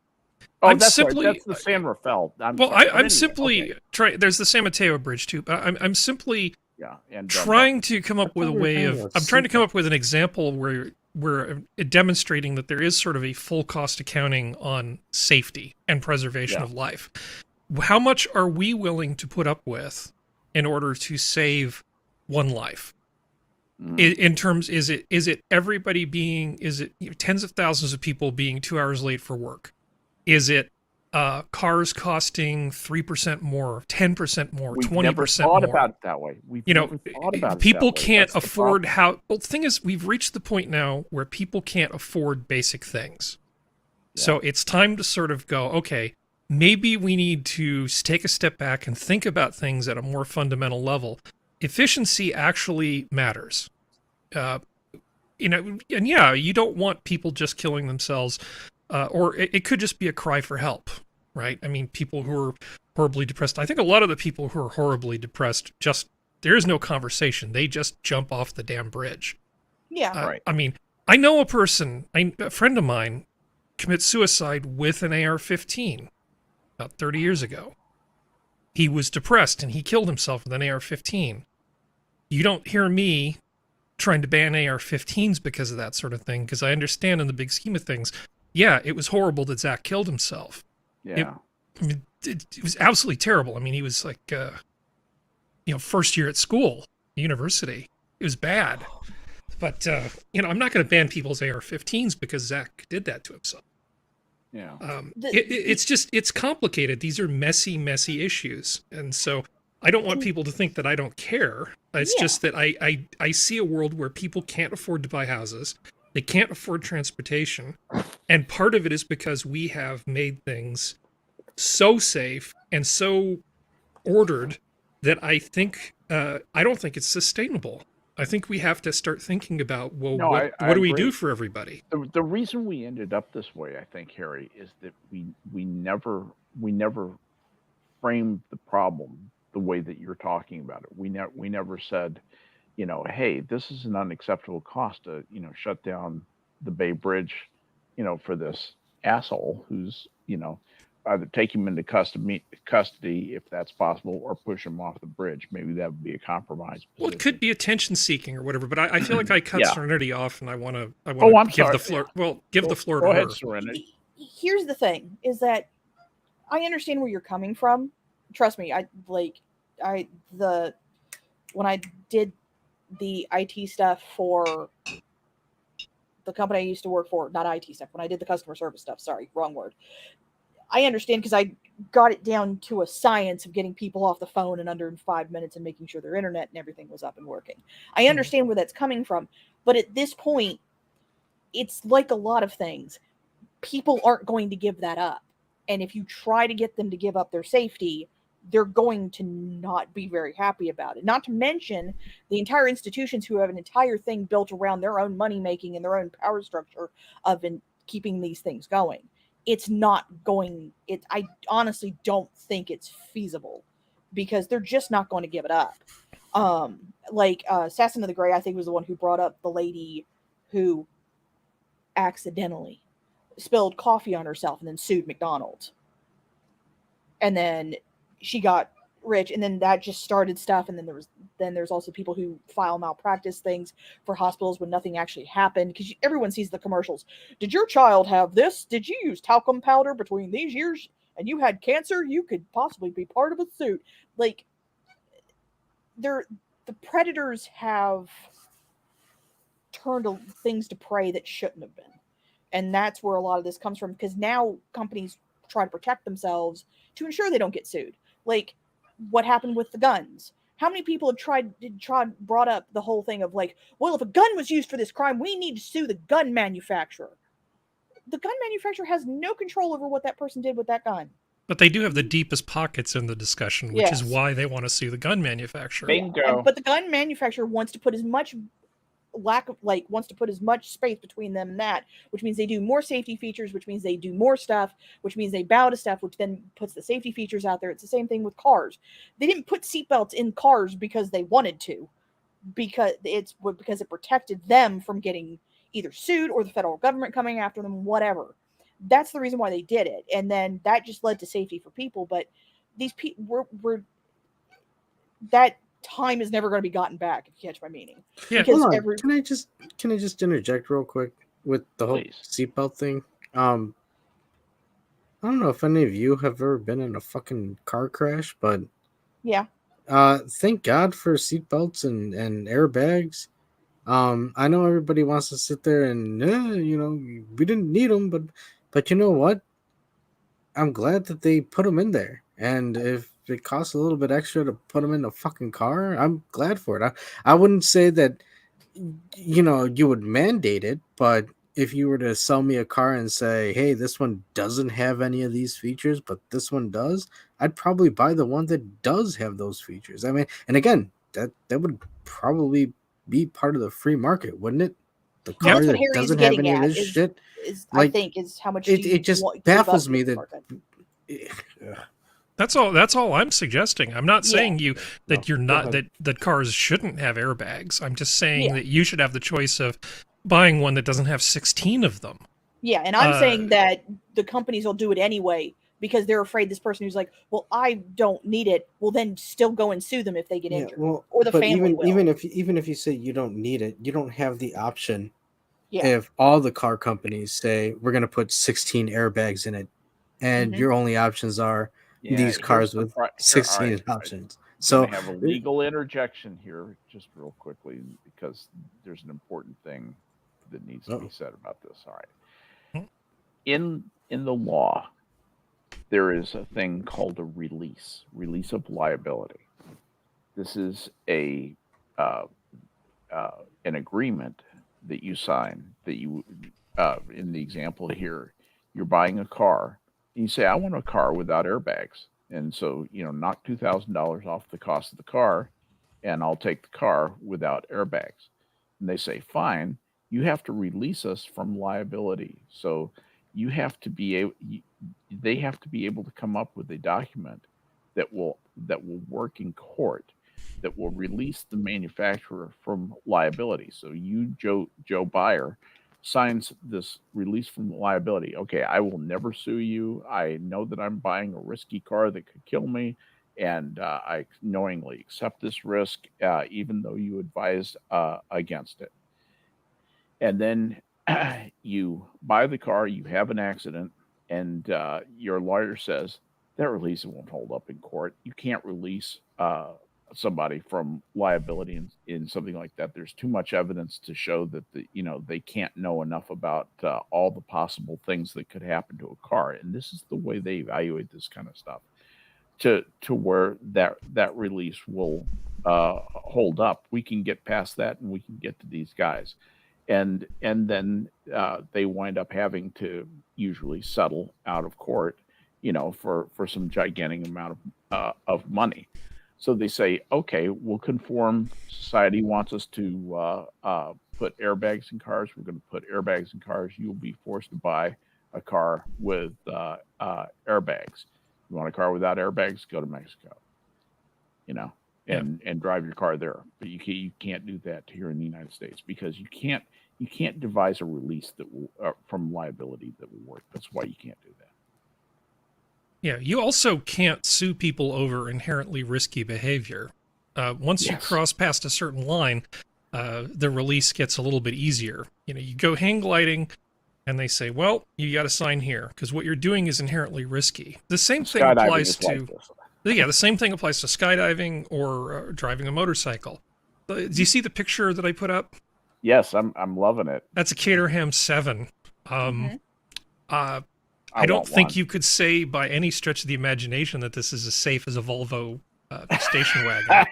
I'm that's simply right. That's the San Rafael. well, Sorry. But I'm anyway, simply okay. trying. There's the San Mateo Bridge too, but I'm simply Yeah, and trying to come up I with a thought we were way talking of. about I'm trying to come Sepa. up with an example where we're demonstrating that there is sort of a full cost accounting on safety and preservation Yeah. of life. How much are we willing to put up with in order to save one life? In terms, is it everybody being? Is it tens of thousands of people being 2 hours late for work? Is it cars costing 3% more, 10% more, We've never 20% thought more? about it that way. We've You know, never thought about it people that way. can't That's the afford problem. Well, the thing is, we've reached the point now where people can't afford basic things. So it's time to sort of go, okay, maybe we need to take a step back and think about things at a more fundamental level. Efficiency actually matters. You know, and yeah, you don't want people just killing themselves, or it could just be a cry for help, right? I mean, people who are horribly depressed. I think a lot of the people who are horribly depressed there is no conversation. They just jump off the damn bridge. Yeah. Right. I mean, I know a friend of mine commit suicide with an AR-15 about 30 years ago. He was depressed and he killed himself with an AR-15. You don't hear me trying to ban AR-15s because of that sort of thing, because I understand in the big scheme of things, yeah, it was horrible that Zach killed himself. Yeah. I mean, it was absolutely terrible. I mean, he was like, first year at school, university. It was bad. But, I'm not going to ban people's AR-15s because Zach did that to himself. Yeah. It's complicated. These are messy, messy issues. And so I don't want people to think that I don't care. It's just that I see a world where people can't afford to buy houses. They can't afford transportation. And part of it is because we have made things so safe and so ordered that I don't think it's sustainable. I think we have to start thinking about, well, No, what I do we agree. do for everybody? The reason we ended up this way, I think, Harry, is that we never framed the problem the way that you're talking about it. We never said, hey, this is an unacceptable cost to shut down the Bay Bridge, for this asshole who's either take him into custody if that's possible, or push him off the bridge. Maybe that would be a compromise. Well, it could be attention seeking or whatever, but I feel like I cut Yeah. Serenity off, and I want to I'm give sorry. the floor. Well, give the floor Go to ahead, her. Serenity. Here's the thing: is that I understand where you're coming from. Trust me, when I did the IT stuff for the company I used to work for, not IT stuff, when I did the customer service stuff, sorry, wrong word. I understand because I got it down to a science of getting people off the phone in under 5 minutes and making sure their internet and everything was up and working. I understand where that's coming from, but at this point, it's like a lot of things. People aren't going to give that up. And if you try to get them to give up their safety, they're going to not be very happy about it. Not to mention the entire institutions who have an entire thing built around their own money making and their own power structure of keeping these things going. It's not going. I honestly don't think it's feasible because they're just not going to give it up. Assassin of the Gray, I think, was the one who brought up the lady who accidentally spilled coffee on herself and then sued McDonald's. And then she got rich, and then that just started stuff. And then there's also people who file malpractice things for hospitals when nothing actually happened, because everyone sees the commercials. Did your child have this? Did you use talcum powder between these years and you had cancer? You could possibly be part of a suit. Like, the predators have turned things to prey that shouldn't have been. And that's where a lot of this comes from, because now companies try to protect themselves to ensure they don't get sued. Like what happened with the guns. How many people have brought up the whole thing of like, well, if a gun was used for this crime, we need to sue the gun manufacturer. The gun manufacturer has no control over what that person did with that gun. But they do have the deepest pockets in the discussion, which is why they want to sue the gun manufacturer. Bingo. But the gun manufacturer wants to put as much lack of wants to put as much space between them and that, which means they do more safety features, which means they do more stuff, which means they bow to stuff, which then puts the safety features out there. It's the same thing with cars. They didn't put seatbelts in cars because they wanted to, because it protected them from getting either sued or the federal government coming after them, whatever. That's the reason why they did it. And then that just led to safety for people. But these people were that time is never going to be gotten back, if you catch my meaning. Yeah. Because Hold on. Can I just interject real quick with the whole Please. seatbelt thing? I don't know if any of you have ever been in a fucking car crash, but yeah. thank God for seatbelts and airbags. I know everybody wants to sit there and we didn't need them, but you know what? I'm glad that they put them in there. And if it costs a little bit extra to put them in a fucking car, I'm glad for it. I wouldn't say that you would mandate it, but if you were to sell me a car and say, hey, this one doesn't have any of these features, but this one does, I'd probably buy the one that does have those features. I mean, and again, that would probably be part of the free market, wouldn't it? The car That's what that Harry's doesn't have getting any of at, this shit. I think is how much it just baffles me that. That's all I'm suggesting. I'm not saying that cars shouldn't have airbags. I'm just saying that you should have the choice of buying one that doesn't have 16 of them. Yeah, and I'm saying that the companies will do it anyway because they're afraid this person who's like, well, I don't need it, will then still go and sue them if they get injured. Well, or the family will. Even if you say you don't need it, you don't have the option. Yeah. If all the car companies say we're going to put 16 airbags in it, and your only options are these cars with 16 options. So I have a legal interjection here, just real quickly, because there's an important thing that needs to be said about this. All right. In the law, there is a thing called a release of liability. This is an agreement that you sign, that you in the example here, you're buying a car and you say, I want a car without airbags. And so, knock $2,000 off the cost of the car and I'll take the car without airbags. And they say, fine, you have to release us from liability. So you have to be able, they have to be able to come up with a document that will work in court, that will release the manufacturer from liability. So you, Joe Buyer, signs this release from liability. Okay, I will never sue you. I know that I'm buying a risky car that could kill me, and I knowingly accept this risk, even though you advised against it. And then you buy the car, you have an accident, and your lawyer says that release won't hold up in court. You can't release somebody from liability in something like that. There's too much evidence to show that they can't know enough about all the possible things that could happen to a car. And this is the way they evaluate this kind of stuff, to where that release will hold up. We can get past that and we can get to these guys. And then they wind up having to usually settle out of court, for some gigantic amount of money. So they say, okay, we'll conform. Society wants us to put airbags in cars. We're going to put airbags in cars. You'll be forced to buy a car with airbags. You want a car without airbags? Go to Mexico, and drive your car there. But you can't do that here in the United States because you can't devise a release that will from liability that will work. That's why you can't do that. Yeah, you also can't sue people over inherently risky behavior. Once you cross past a certain line, the release gets a little bit easier. You go hang gliding, and they say, well, you got to sign here, because what you're doing is inherently risky. The same thing applies to... the same thing applies to skydiving or driving a motorcycle. Do you see the picture that I put up? Yes, I'm loving it. That's a Caterham 7. I don't think you could say by any stretch of the imagination that this is as safe as a Volvo station wagon.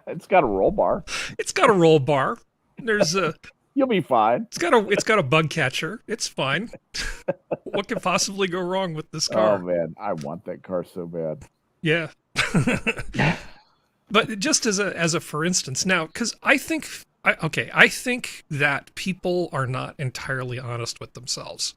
It's got a roll bar. It's got a roll bar. There's a. You'll be fine. It's got a bug catcher. It's fine. What could possibly go wrong with this car? Oh man, I want that car so bad. Yeah. But just as a for instance, now, because I think I think that people are not entirely honest with themselves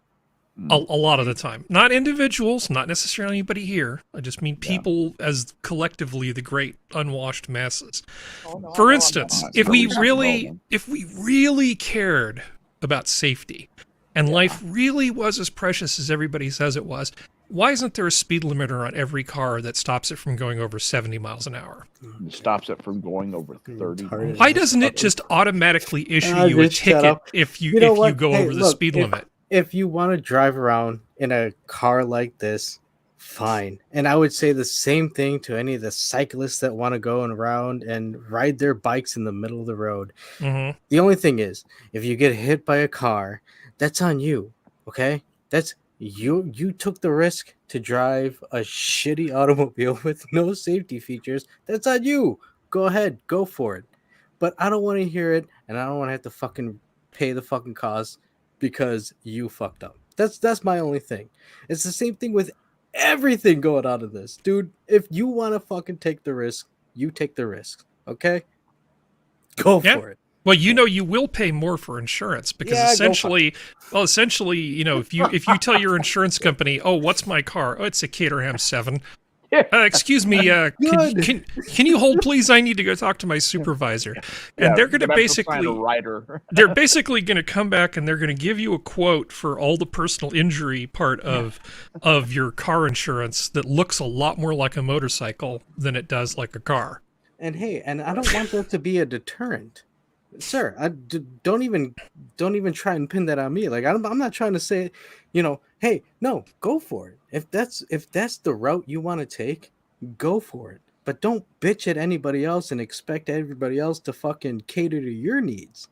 Mm. a lot of the time. Not individuals, not necessarily anybody here. I just mean Yeah. people as collectively the great unwashed masses. Oh, no, I For know I'm instance, not. if we Not really relevant. cared about safety and life really was as precious as everybody says it was, why isn't there a speed limiter on every car that stops it from going over 70 miles an hour? It stops it from going over 30 Retarded. miles. Why doesn't it just automatically issue Ah, you a just shut ticket up. if you know if you what? go Hey, over the look, speed limit? If you want to drive around in a car like this, fine. And I would say the same thing to any of the cyclists that want to go around and ride their bikes in the middle of the road. Hmm. The only thing is, if you get hit by a car, that's on you. Okay? That's you took the risk to drive a shitty automobile with no safety features. That's on you. Go ahead, go for it. But I don't want to hear it, and I don't want to have to fucking pay the fucking cost because you fucked up. That's my only thing. It's the same thing with everything going out of this. Dude, if you want to fucking take the risk, you take the risk. Okay? Go Yeah. for it. Well, you will pay more for insurance because Yeah, go fuck essentially, if you tell your insurance company, "Oh, what's my car? Oh, it's a Caterham 7." Excuse me, can you hold, please? I need to go talk to my supervisor. And they're going to basically they're basically going to come back and they're going to give you a quote for all the personal injury part of your car insurance that looks a lot more like a motorcycle than it does like a car. And hey, and I don't want that to be a deterrent, sir. Don't even try and pin that on me. Like I'm not trying to say, hey, no, go for it. If that's the route you want to take, go for it. But don't bitch at anybody else and expect everybody else to fucking cater to your needs.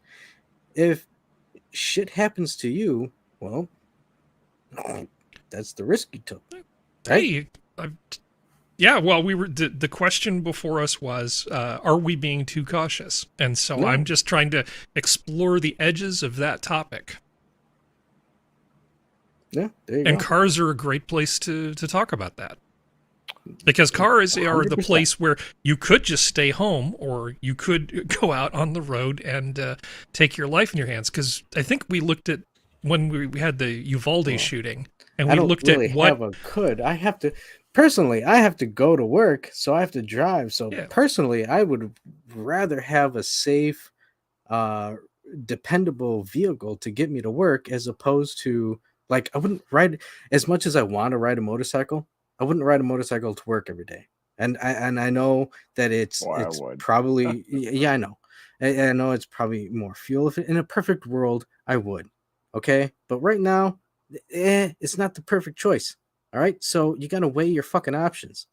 If shit happens to you, well, that's the risk you took. Right? Hey, yeah, well, the question before us was, are we being too cautious? And so No. I'm just trying to explore the edges of that topic. Yeah, there you And go. cars are a great place to talk about that. Because cars are the 100%. place where you could just stay home or you could go out on the road and take your life in your hands. Because I think we looked at when we had the Uvalde shooting, and I we don't looked really at what... have a could. I have to personally. I have to go to work, so I have to drive. So Yeah. personally, I would rather have a safe, dependable vehicle to get me to work, as opposed to like I wouldn't ride as much as I want to ride a motorcycle. I wouldn't ride a motorcycle to work every day. And I know that it's Boy, I would. probably yeah, I know. I know it's probably more fuel. If in a perfect world, I would. Okay, but right now, it's not the perfect choice. All right, so you gotta weigh your fucking options.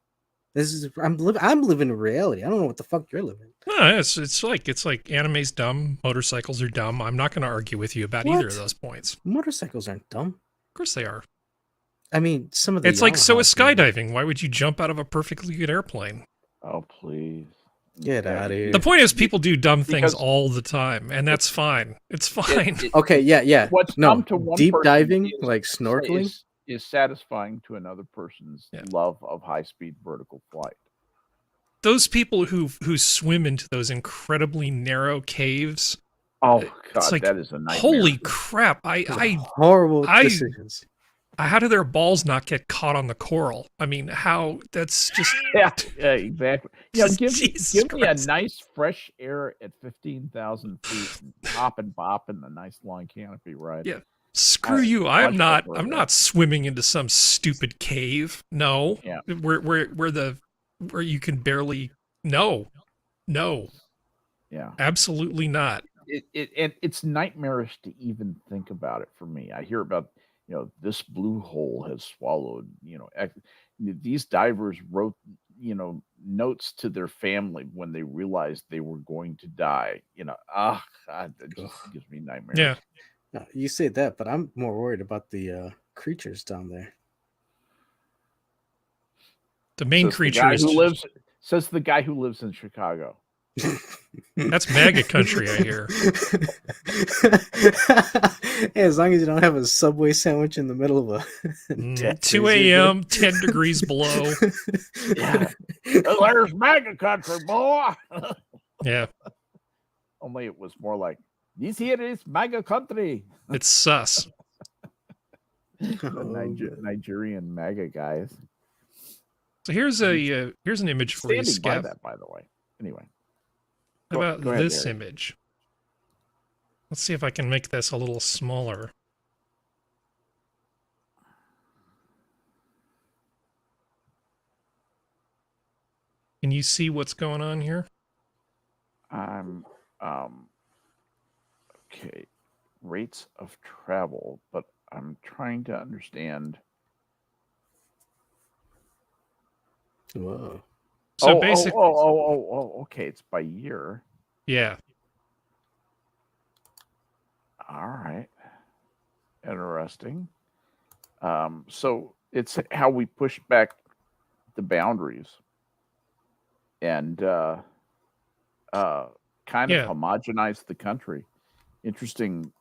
I'm living in reality. I don't know what the fuck you're living. It's like anime's dumb, motorcycles are dumb. I'm not going to argue with you about either What? of those points. Motorcycles aren't dumb. Of course they are. I mean, some of the It's like so is Yamahas, maybe. skydiving. Why would you jump out of a perfectly good airplane? Oh, please. Get outta here. The point is, people do dumb things Because- all the time, and that's fine. It's fine. Okay, yeah. What's No, dumb to one deep person diving, is- like snorkeling. is satisfying to another person's Yeah. love of high-speed vertical flight. Those people who swim into those incredibly narrow caves. Oh It's God, like, that is a nightmare. Holy crap! Horrible decisions. How do their balls not get caught on the coral? I mean, how? That's just Yeah, exactly. Yeah, give Jesus me a Christ. nice fresh air at 15,000 feet, and pop and bop in the nice long canopy ride. Yeah. Screw you! I'm much not prefer that. not swimming into some stupid cave. No, Yeah. where you can barely. No, Yeah. absolutely not. It's nightmarish to even think about it for me. I hear about, this blue hole has swallowed, these divers wrote, notes to their family when they realized they were going to die. God, that just gives me nightmares. Yeah. No, you say that, but I'm more worried about the creatures down there. The main Says the creature guy is who lives. Says the guy who lives in Chicago. that's MAGA country, I hear. Hey, as long as you don't have a Subway sandwich in the middle of a 2 a.m., 10 degrees below. Yeah. There's MAGA country, boy. Yeah. only it was more like, this here is MAGA country. It's sus. The Nigerian MAGA guys. So here's an image for you, Standing by Skep. that, by the way. Anyway. How about go ahead, this Harry. image? Let's see if I can make this a little smaller. Can you see what's going on here? Okay. Rates of travel, but I'm trying to understand. Whoa. So basically, Okay. It's by year. yeah. All right. Interesting. So it's how we push back the boundaries and kind of homogenize the country. Interesting.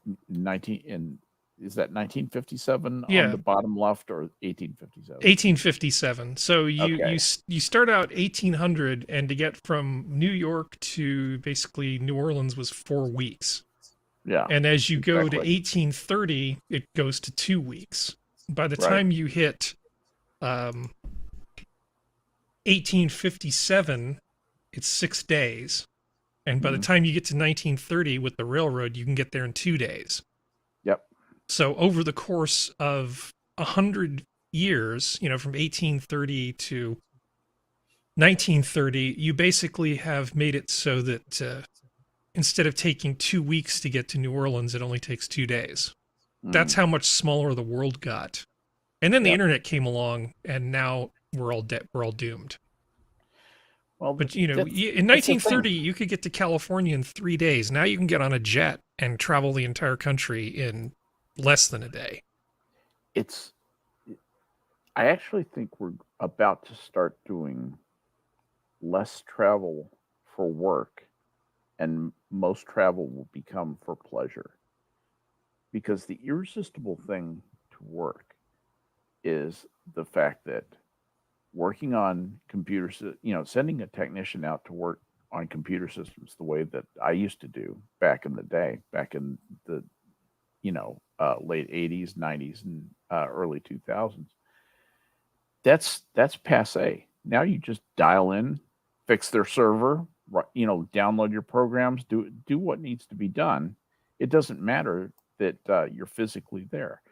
Is that 1957 Yeah. on the bottom left or 1857? 1857. So Okay. you start out 1800, and to get from New York to basically New Orleans was 4 weeks. Yeah. And as you go to Exactly. 1830, it goes to 2 weeks. By the Right. time you hit 1857, it's 6 days. And by the Mhm. time you get to 1930 with the railroad, you can get there in 2 days. Yep. So over the course of 100 years, from 1830 to 1930, you basically have made it so that instead of taking 2 weeks to get to New Orleans, it only takes 2 days. That's how much smaller the world got. And then the Yep. internet came along, and now we're all doomed. Well, But that's- in that's the 1930, thing. you could get to California in 3 days. Now you can get on a jet and travel the entire country in less than a day. I actually think we're about to start doing less travel for work, and most travel will become for pleasure. Because the irresistible thing to work is the fact that working on computers, sending a technician out to work on computer systems the way that I used to do back in the day, back in the late 80s, 90s, and early 2000s. That's passe. Now you just dial in, fix their server, download your programs, do what needs to be done. It doesn't matter that you're physically there.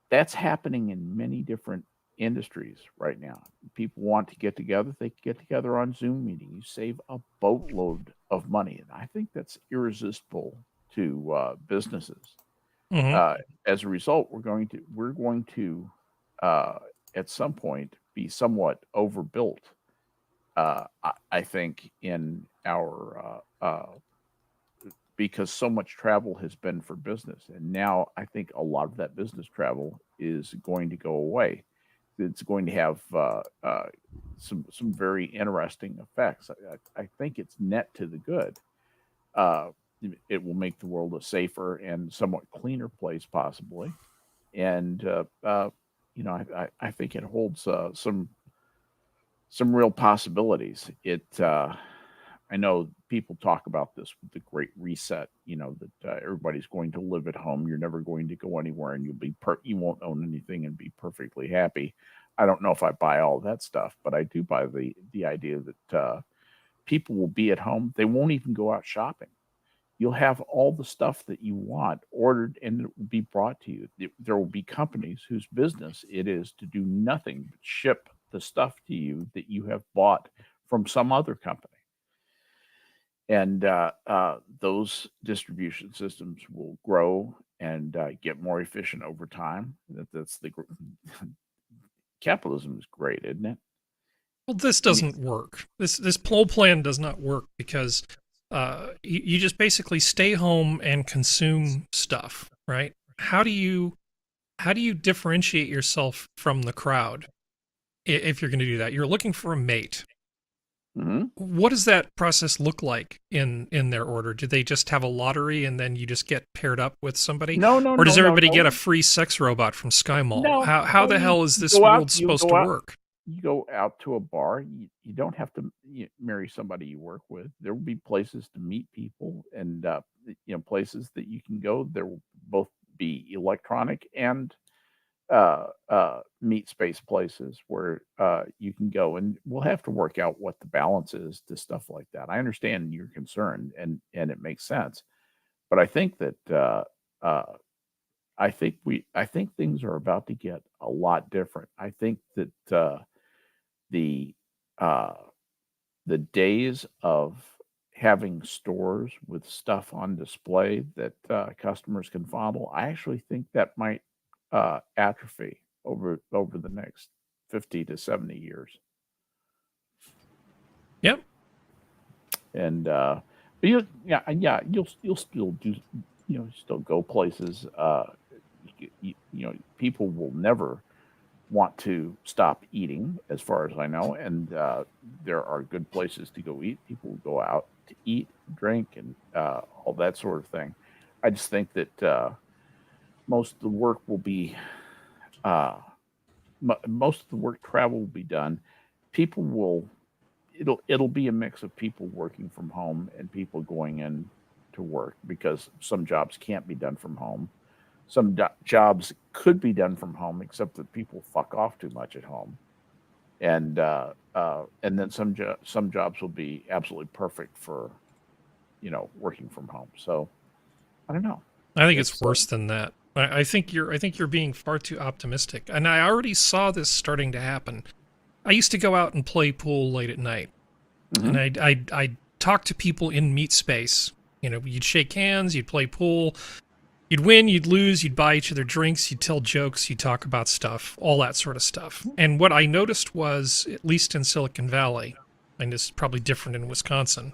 That's happening in many different industries right now. People want to get together, they can get together on Zoom meeting. You save a boatload of money, and I think that's irresistible to businesses. Mhm. As a result, we're going to at some point be somewhat overbuilt. I think in our because so much travel has been for business, and now I think a lot of that business travel is going to go away. It's going to have some very interesting effects. I think it's net to the good. It will make the world a safer and somewhat cleaner place, possibly. And I think it holds some real possibilities. I know people talk about this with the Great Reset. That everybody's going to live at home. You're never going to go anywhere, and you won't own anything and be perfectly happy. I don't know if I buy all that stuff, but I do buy the idea that people will be at home. They won't even go out shopping. You'll have all the stuff that you want ordered, and it will be brought to you. There will be companies whose business it is to do nothing but ship the stuff to you that you have bought from some other company. And those distribution systems will grow and get more efficient over time. That's capitalism is great, isn't it? Well, this doesn't work. This whole plan does not work because you just basically stay home and consume stuff, right? How do you differentiate yourself from the crowd if you're going to do that? You're looking for a mate. Mm-hmm. What does that process look like in their order? Do they just have a lottery and then you just get paired up with somebody? No. Or does everybody no. get a free sex robot from Sky Mall? No, How the no, hell is this go out, world you supposed go to out. work? you go out to a bar, you don't have to marry somebody you work with. There will be places to meet people, and places that you can go. There will both be electronic and meet space places where you can go, and we'll have to work out what the balance is to stuff like that. I understand your concern, and it makes sense, but I think that I think things are about to get a lot different. I think that the uh, the days of having stores with stuff on display that customers can fondle, I actually think that might atrophy over the next 50 to 70 years. Yep. And but you'll still do, still go places. People will never want to stop eating, as far as I know, and there are good places to go eat. People will go out to eat, drink, and all that sort of thing. I just think that most of the work will be, most of the work travel will be done. People will, it'll be a mix of people working from home and people going in to work, because some jobs can't be done from home. Some jobs could be done from home, except that people fuck off too much at home, and then some jobs will be absolutely perfect for, working from home. So I don't know. I think it's worse than that. I think you're being far too optimistic, and I already saw this starting to happen. I used to go out and play pool late at night, and I'd talk to people in meat space. You'd shake hands, you'd play pool. You'd win, you'd lose, you'd buy each other drinks, you'd tell jokes, you'd talk about stuff, all that sort of stuff. And what I noticed was, at least in Silicon Valley, and this is probably different in Wisconsin,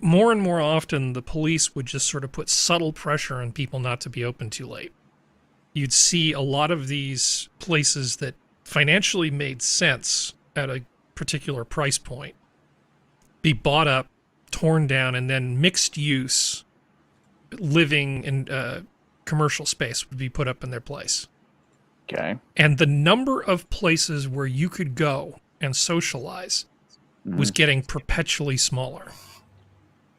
more and more often the police would just sort of put subtle pressure on people not to be open too late. You'd see a lot of these places that financially made sense at a particular price point be bought up, torn down, and then mixed use living in commercial space would be put up in their place. Okay. And the number of places where you could go and socialize was getting perpetually smaller.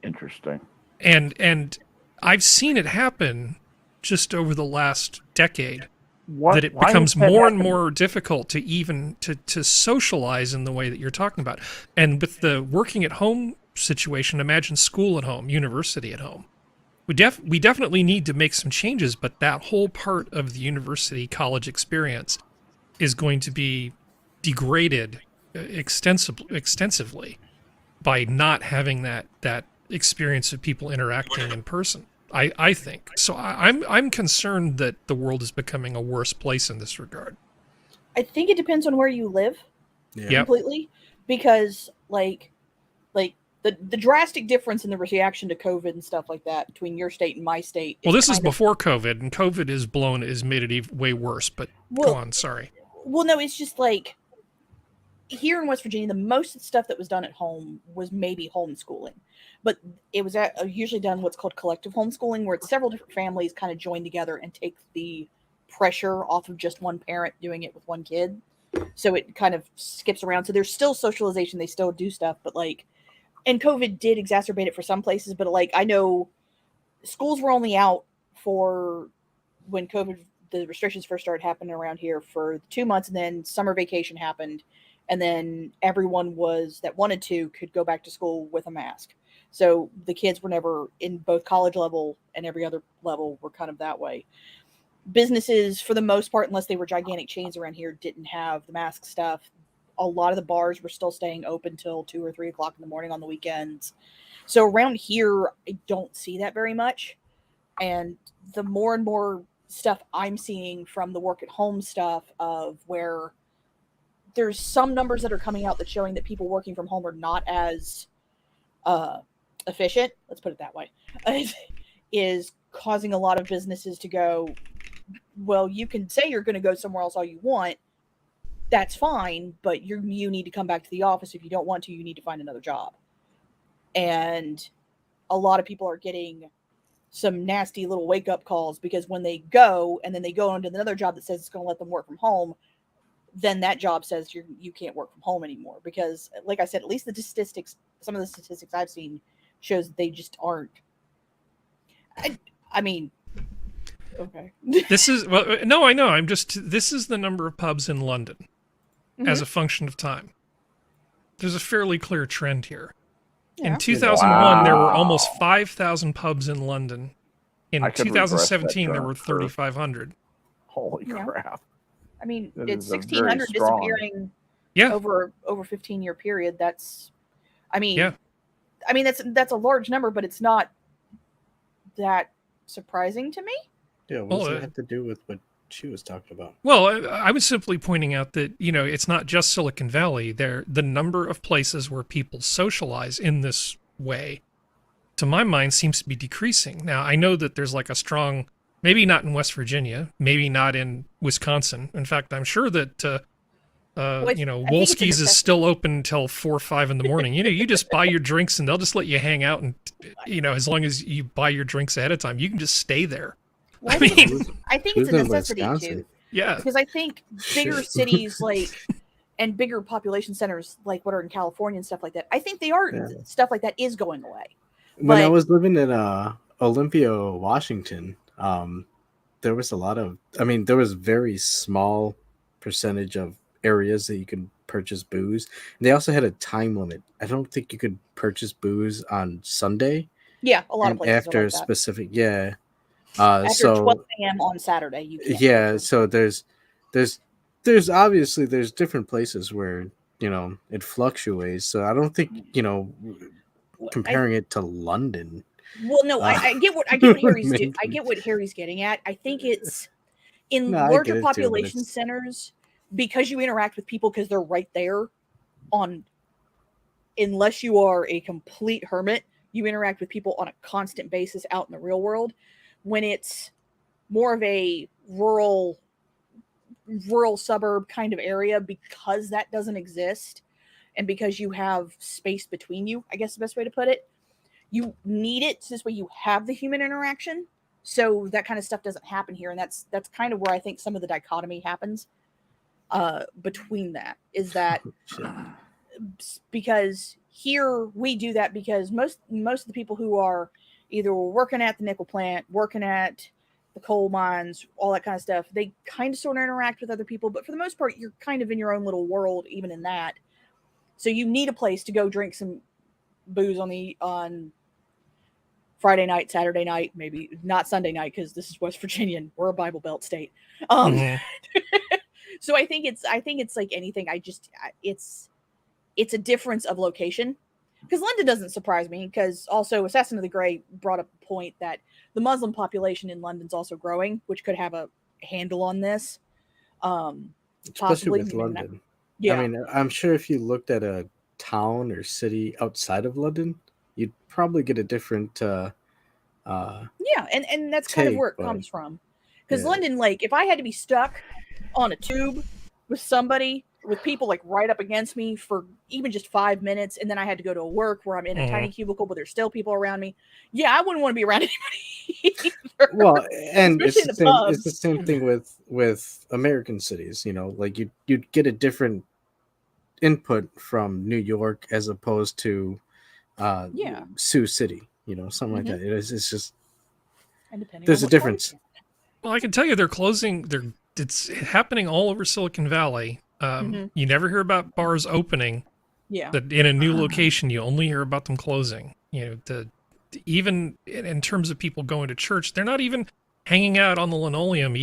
Interesting. And I've seen it happen just over the last decade, that it becomes more and more difficult to even to socialize in the way that you're talking about. And with the working at home situation, imagine school at home, university at home. We definitely need to make some changes, but that whole part of the university college experience is going to be degraded extensively by not having that experience of people interacting in person. I think so. I'm concerned that the world is becoming a worse place in this regard. I think it depends on where you live, completely, because like the drastic difference in the reaction to COVID and stuff like that between your state and my state. Well, this is before COVID, and COVID has made it way worse. But go on, sorry. Well, no, it's just like here in West Virginia, the most of the stuff that was done at home was maybe homeschooling, but it was usually done what's called collective homeschooling, where it's several different families kind of join together and take the pressure off of just one parent doing it with one kid. So it kind of skips around. So there's still socialization. They still do stuff, but and COVID did exacerbate it for some places, but I know schools were only out for when the restrictions first started happening around here for 2 months, and then summer vacation happened, and then everyone that wanted to could go back to school with a mask. So the kids were never, in both college level and every other level, were kind of that way. Businesses, for the most part, unless they were gigantic chains around here, didn't have the mask stuff. A lot of the bars were still staying open till 2 or 3 o'clock in the morning on the weekends. So around here, I don't see that very much. And the more and more stuff I'm seeing from the work at home stuff, of where there's some numbers that are coming out that's showing that people working from home are not as efficient, let's put it that way, is causing a lot of businesses to go, well, you can say you're going to go somewhere else all you want. That's fine, but you need to come back to the office. If you don't want to, you need to find another job. And a lot of people are getting some nasty little wake-up calls, because when they go and then they go into another job that says it's going to let them work from home, then that job says you can't work from home anymore. Because, like I said, at least some of the statistics I've seen shows that they just aren't. I mean, okay. This is no, I know. This is the number of pubs in London as a function of time. There's a fairly clear trend here. Yeah. In 2001, there were almost Wow. 5,000 pubs in London. In I could regress that 2017, there term were for- 3,500. Holy Yeah. crap! I mean, That it's is a very 1,600 strong- disappearing Yeah. over 15-year period. That's, I mean, Yeah. That's a large number, but it's not that surprising to me. Yeah, what Well, does that have to do with what she was talking about? Well, I was simply pointing out that, it's not just Silicon Valley. The number of places where people socialize in this way, to my mind, seems to be decreasing. Now, I know that there's like a strong, maybe not in West Virginia, maybe not in Wisconsin. In fact, I'm sure that, I think it's a Wolski's is necessity. still open until 4 or 5 in the morning. You just buy your drinks and they'll just let you hang out. And, as long as you buy your drinks ahead of time, you can just stay there. Well, I mean, it's Who's a in necessity Wisconsin? too. yeah. Because I think bigger cities and bigger population centers like what are in California and stuff like that, I think stuff like that is going away. When I But- was living in Olympia, Washington, there was there was very small percentage of areas that you could purchase booze. And they also had a time limit. I don't think you could purchase booze on Sunday. Yeah, a lot of And places after are a like that. specific, yeah. After 12 a.m. on Saturday, you can't. Yeah, so there's obviously there's different places where it fluctuates. So I don't think comparing it to London. Well, no, I get what Harry's Maybe. I get what Harry's getting at. I think it's in No, I get it larger too, but population it's- centers because you interact with people because they're right there on. Unless you are a complete hermit, you interact with people on a constant basis out in the real world. When it's more of a rural suburb kind of area, because that doesn't exist and because you have space between you, I guess the best way to put it, you need it so this way you have the human interaction. So that kind of stuff doesn't happen here. And that's kind of where I think some of the dichotomy happens between that is that because here we do that because most of the people who are either working at the nickel plant, working at the coal mines, all that kind of stuff, they kind of sort of interact with other people, but for the most part, you're kind of in your own little world, even in that. So you need a place to go drink some booze on Friday night, Saturday night, maybe not Sunday night, because this is West Virginia and we're a Bible Belt state. So I think it's like anything. It's a difference of location. Because London doesn't surprise me, because also Assassin of the Grey brought up a point that the Muslim population in London's also growing, which could have a handle on this. Especially Possibly, with maybe not. London. Yeah. I mean, I'm sure if you looked at a town or city outside of London, you'd probably get a different Yeah, and that's kind of take, where it but- comes from. Because yeah. London, like, if I had to be stuck on a tube with somebody, with people like right up against me for even just 5 minutes, and then I had to go to work where I'm in a tiny cubicle, but there's still people around me. Yeah, I wouldn't want to be around anybody either. Well, and it's Especially the, in the same, it's the pubs. same thing with American cities. Like you'd get a different input from New York as opposed to Yeah. Sioux City. Something like that. It's just And depending there's on a what part difference. you're Well, I can tell you they're closing. It's happening all over Silicon Valley. You never hear about bars opening. in. Yeah. That in a new location, you only hear about them closing. Even in terms of people going to church, they're not even hanging out on the linoleum,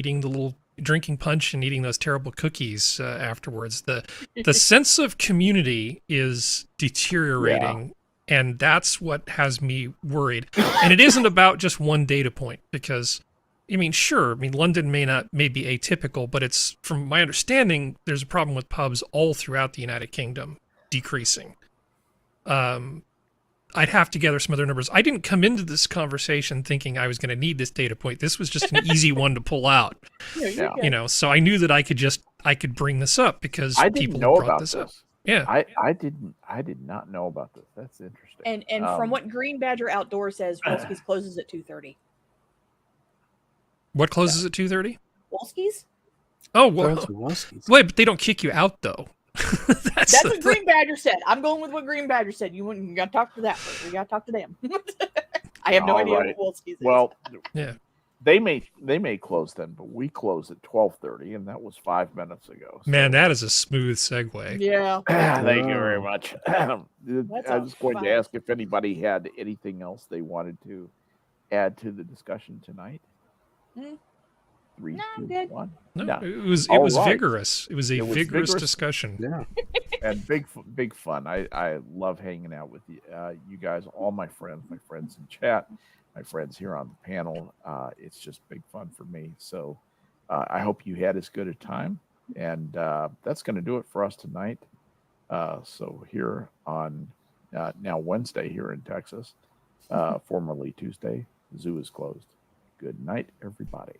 drinking punch and eating those terrible cookies afterwards. The sense of community is deteriorating. And that's what has me worried. And it isn't about just one data point, because London may be atypical, but it's, from my understanding, there's a problem with pubs all throughout the United Kingdom decreasing. I'd have to gather some other numbers. I didn't come into this conversation thinking I was going to need this data point. This was just an easy one to pull out. Yeah, you're good. So I knew that I could bring this up because I people didn't know brought about this this. up. Yeah. I did not know about this. That's interesting. And from what Green Badger Outdoor says, Wolski's closes at 2:30. What closes at 2:30? Wolski's? Oh, Throw in well, some muskies. wait, but they don't kick you out though. That's the what Green Badger said. I'm going with what Green Badger said. You got to talk to that. We got to talk to them. I have no All idea right. what Wolskies is. Well, Yeah. they may close then, but we close at 12:30, and that was 5 minutes ago. Man, so- that is a smooth segue. Yeah. Thank you very Wow. much. That's I a was going to fine- ask if anybody had anything else they wanted to add to the discussion tonight. Mm. 3, No, 2, I'm good. 1. No, No. it was All right. vigorous. It was a It was vigorous vigorous. discussion. Yeah. And big fun. I love hanging out with you guys, all my friends in chat, my friends here on the panel. It's just big fun for me. So I hope you had as good a time. And that's going to do it for us tonight. So here on now Wednesday here in Texas, formerly Tuesday, the zoo is closed. Good night, everybody.